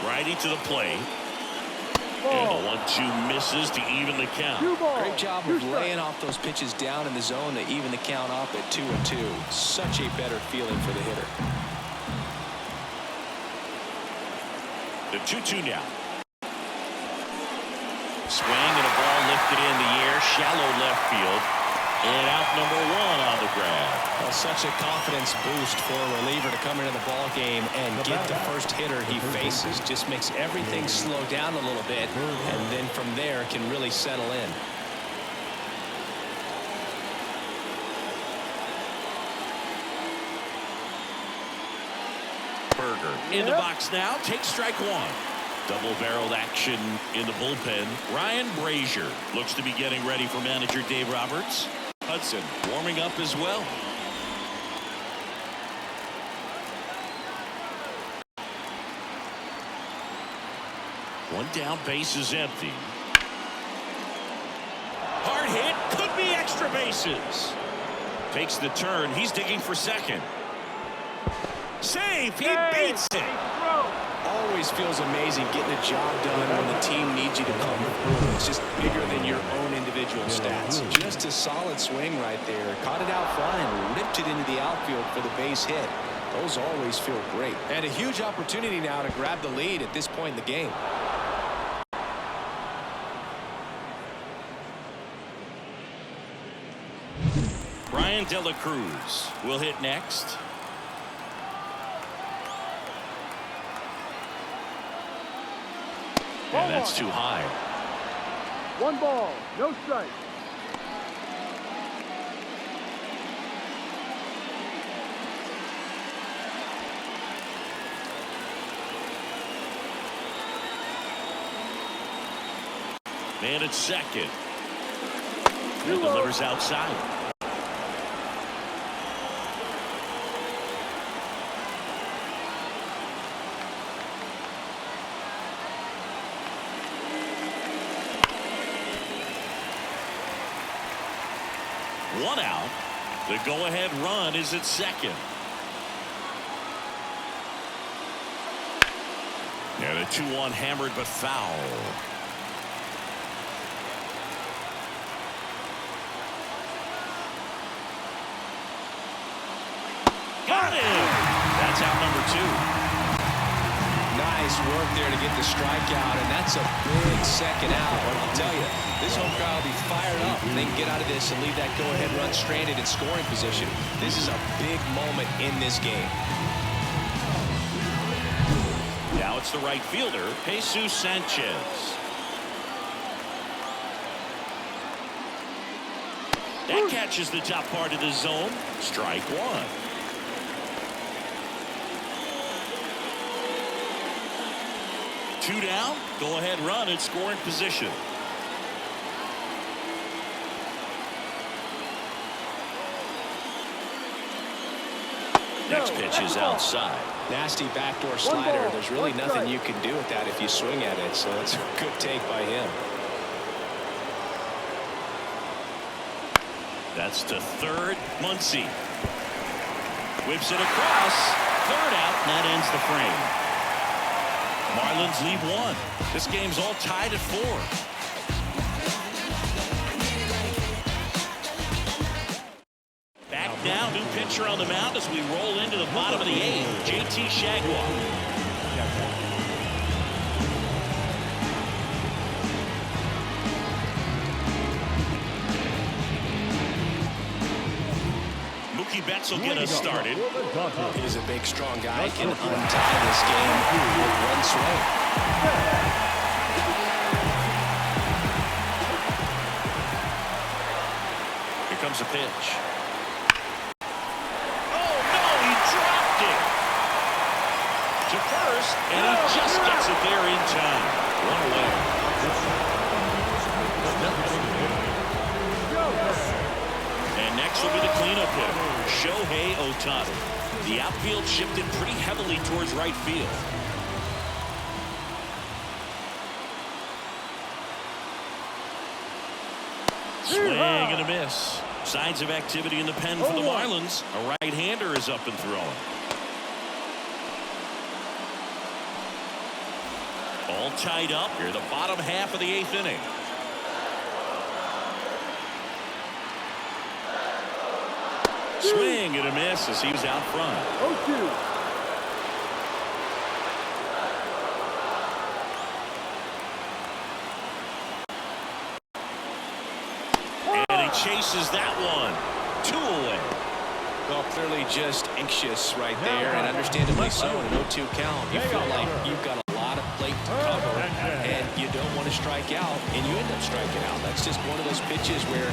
Righty to the plate. And the 1-2 misses to even the count. Great job of laying off those pitches down in the zone to even the count off at 2-2. Such a better feeling for the hitter. The 2-2 now. Swing and a ball lifted in the air, shallow left field. And out number 1 on the grab. Well, such a confidence boost for a reliever to come into the ball game and get the first hitter he faces. Just makes everything slow down a little bit, and then from there can really settle in. Berger in the box now, takes strike 1. Double-barreled action in the bullpen. Ryan Brazier looks to be getting ready for manager Dave Roberts. Hudson warming up as well. One down, base is empty. Hard hit, could be extra bases. Takes the turn, he's digging for second. Save, he beats it. Always feels amazing getting a job done when the team needs you to come through. It's just bigger than your own individual stats. Just a solid swing right there. Caught it out front and ripped it into the outfield for the base hit. Those always feel great. And a huge opportunity now to grab the lead at this point in the game. Brian De La Cruz will hit next. And that's too high. 1 ball, no strike. Man at second. And delivers outside. One out. The go-ahead run is at second. And a 2-1 hammered but foul. Got him. That's out number 2. Nice work there to get the strikeout, and that's a big second out. But I'll tell you, this home crowd will be fired up if they can get out of this and leave that go-ahead run stranded in scoring position. This is a big moment in this game. Now it's the right fielder, Jesus Sanchez. That catches the top part of the zone. Strike 1. Two down, go ahead run in scoring position. Next pitch is outside. Nasty backdoor slider. There's really nothing you can do with that if you swing at it, so it's a good take by him. That's to third. Muncy whips it across. Third out, and that ends the frame. Marlins lead 1. This game's all tied at 4. Back now, new pitcher on the mound as we roll into the bottom of the 8th. JT Shagwell. Mookie Betts will get us started. He's a big, strong guy. Can untie this game with one swing. Here comes a pitch. Oh, no, he dropped it. To first, and he just gets it there in time. One away. And next will be the cleanup hitter, Shohei Ohtani. The outfield shifted pretty heavily towards right field. Swing and a miss. Signs of activity in the pen for the Marlins. A right-hander is up and throwing. All tied up here, the bottom half of the 8th inning. Swing and a miss as he was out front. 0-2. And he chases that one. 2 away. Well, clearly just anxious right there, and understandably so in an 0-2 count. You feel like you've got a lot of plate to cover, and you don't want to strike out, and you end up striking out. That's just one of those pitches where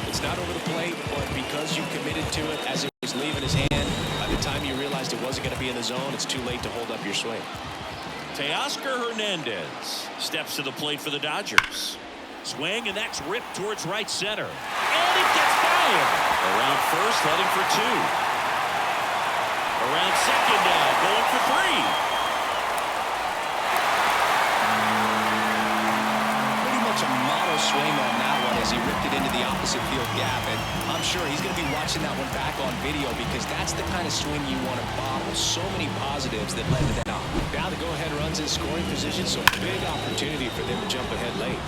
it's not over the plate, but because you committed to it as it was leaving his hand, by the time you realized it wasn't going to be in the zone, it's too late to hold up your swing. Teoscar Hernandez steps to the plate for the Dodgers. Swing, and that's ripped towards right center. And it gets by him. Around first, heading for 2. Around second now, going for 3. Pretty much a model swing on that one as he ripped it into the opposite field gap. And I'm sure he's going to be watching that one back on video because that's the kind of swing you want to bottle. So many positives that led to that. Now the go-ahead runs in scoring position, so big opportunity for them to jump ahead late.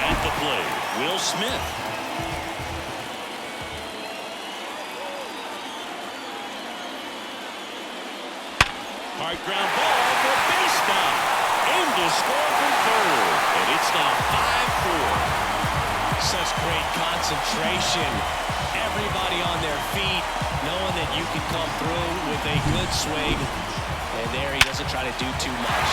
At the plate, Will Smith. Hard ground ball for a base stop. Aimed to score from third. And it's now 5-4. Such great concentration. Everybody on their feet, knowing that you can come through with a good swing. And there he doesn't try to do too much.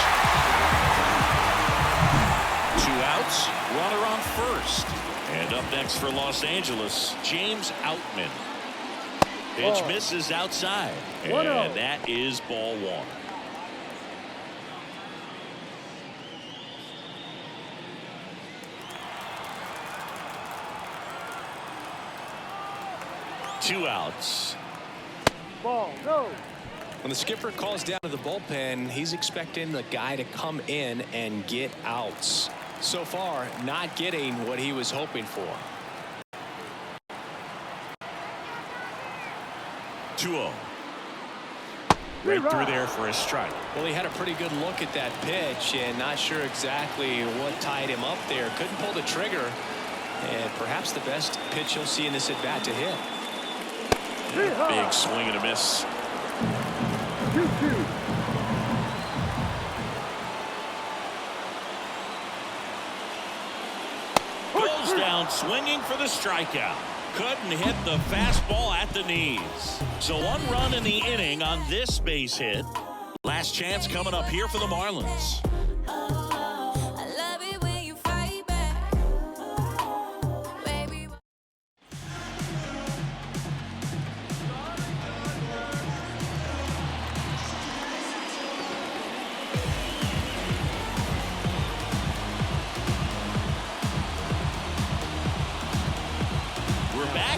2 outs, runner on first. And up next for Los Angeles, James Outman. Pitch misses outside. And that is ball 1. Two outs. Ball, no. When the skipper calls down to the bullpen, he's expecting the guy to come in and get outs. So far, not getting what he was hoping for. 2-0. Right through there for a strike. Well, he had a pretty good look at that pitch and not sure exactly what tied him up there. Couldn't pull the trigger. And perhaps the best pitch you'll see in this at-bat to hit. Big swing and a miss. 2-2. Goes down swinging for the strikeout. Couldn't hit the fastball at the knees. So 1 run in the inning on this base hit. Last chance coming up here for the Marlins.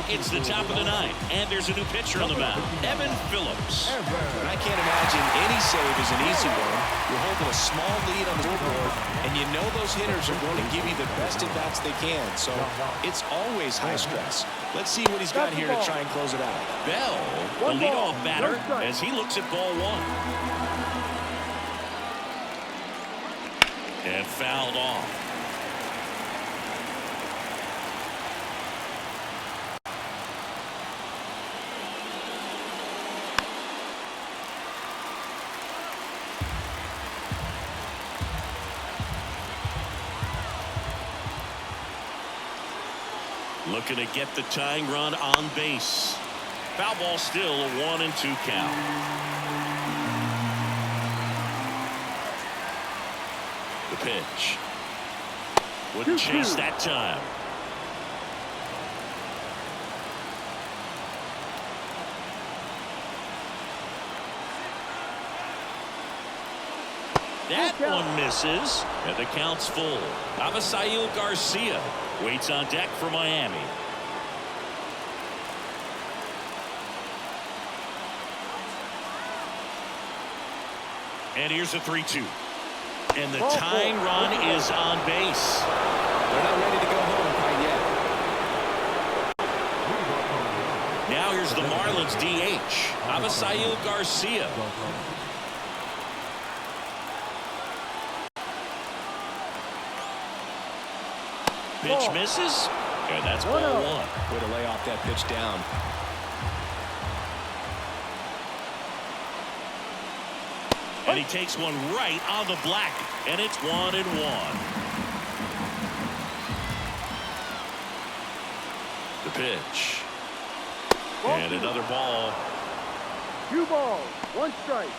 It's the top of the 9th, and there's a new pitcher on the mound, Evan Phillips. And I can't imagine any save is an easy one. You're holding a small lead on the scoreboard, and you know those hitters are going to give you the best at-bats they can. So it's always high stress. Let's see what he's got here to try and close it out. Bell, the leadoff batter, as he looks at ball 1. And fouled off. Looking to get the tying run on base. Foul ball still a 1-2 count. The pitch. Wouldn't chase that time. That one misses, and the count's full. Avisail Garcia waits on deck for Miami. And here's a 3-2. And the tying run is on base. They're not ready to go home quite yet. Now here's the Marlins DH, Avisail Garcia. Pitch misses, and that's ball 1. Way to lay off that pitch down. And he takes one right on the black, and it's 1-1. The pitch. And another ball. 2 balls, 1 strike.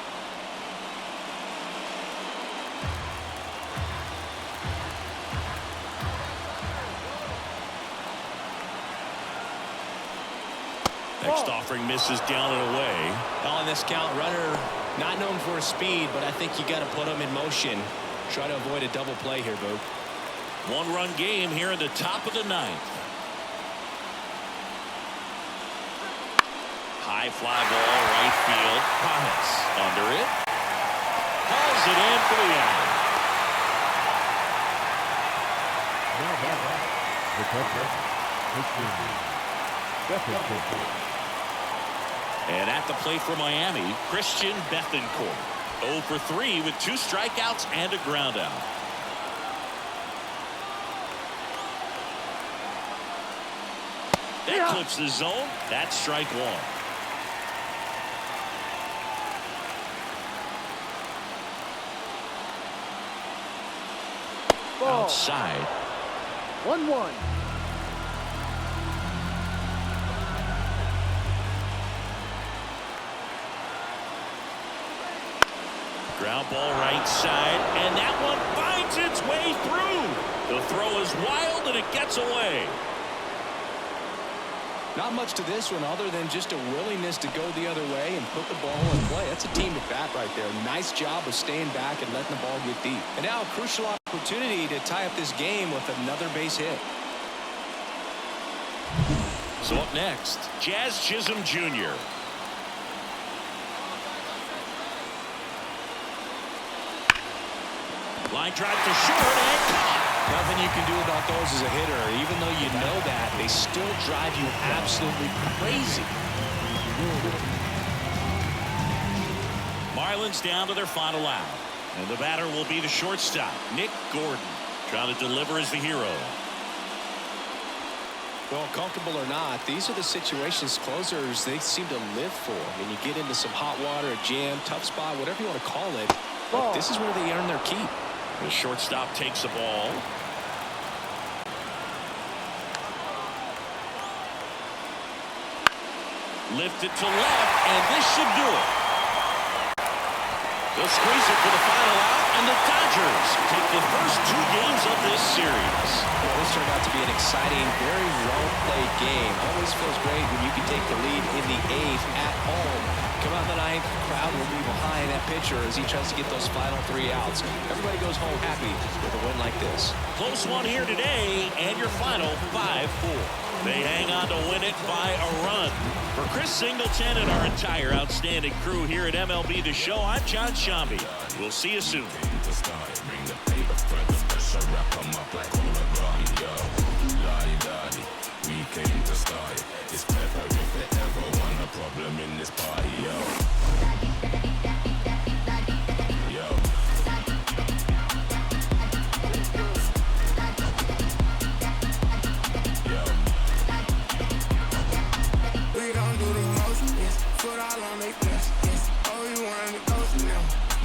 Next offering misses down and away. On this count, runner not known for his speed, but I think you got to put him in motion. Try to avoid a double play here, Boog. One-run game here in the top of the ninth. High fly ball, right field. Pass under it. Hauls it in for the out. The catcher, Christian And at the plate for Miami, Christian Bethancourt. 0 for 3 with 2 strikeouts and a ground out. That clips the zone. That's strike 1. Ball. Outside. 1-1. Ground ball right side, and that one finds its way through. The throw is wild, and it gets away. Not much to this one other than just a willingness to go the other way and put the ball in play. That's a team at bat right there. Nice job of staying back and letting the ball get deep. And now a crucial opportunity to tie up this game with another base hit. So up next, Jazz Chisholm Jr. Line drive to short and caught. Nothing you can do about those as a hitter. Even though you know that, they still drive you absolutely crazy. Marlins down to their final out. And the batter will be the shortstop, Nick Gordon. Trying to deliver as the hero. Well, comfortable or not, these are the situations closers they seem to live for. I mean, you get into some hot water, a jam, tough spot, whatever you want to call it. But this is where they earn their keep. The shortstop takes the ball. Lift it to left, and this should do it. They'll squeeze it for the final out, and the Dodgers take the first 2 games of this series. Well, this turned out to be an exciting, very well-played game. Always feels great when you can take the lead in the 8th at home. Come out in the 9th, crowd will be behind that pitcher as he tries to get those final 3 outs. Everybody goes home happy with a win like this. Close one here today, and your final 5-4. They hang on to win it by a run. For Chris Singleton and our entire outstanding crew here at MLB The Show, I'm John Shambi. We'll see you soon. It's better if they ever want a problem in this party, yo.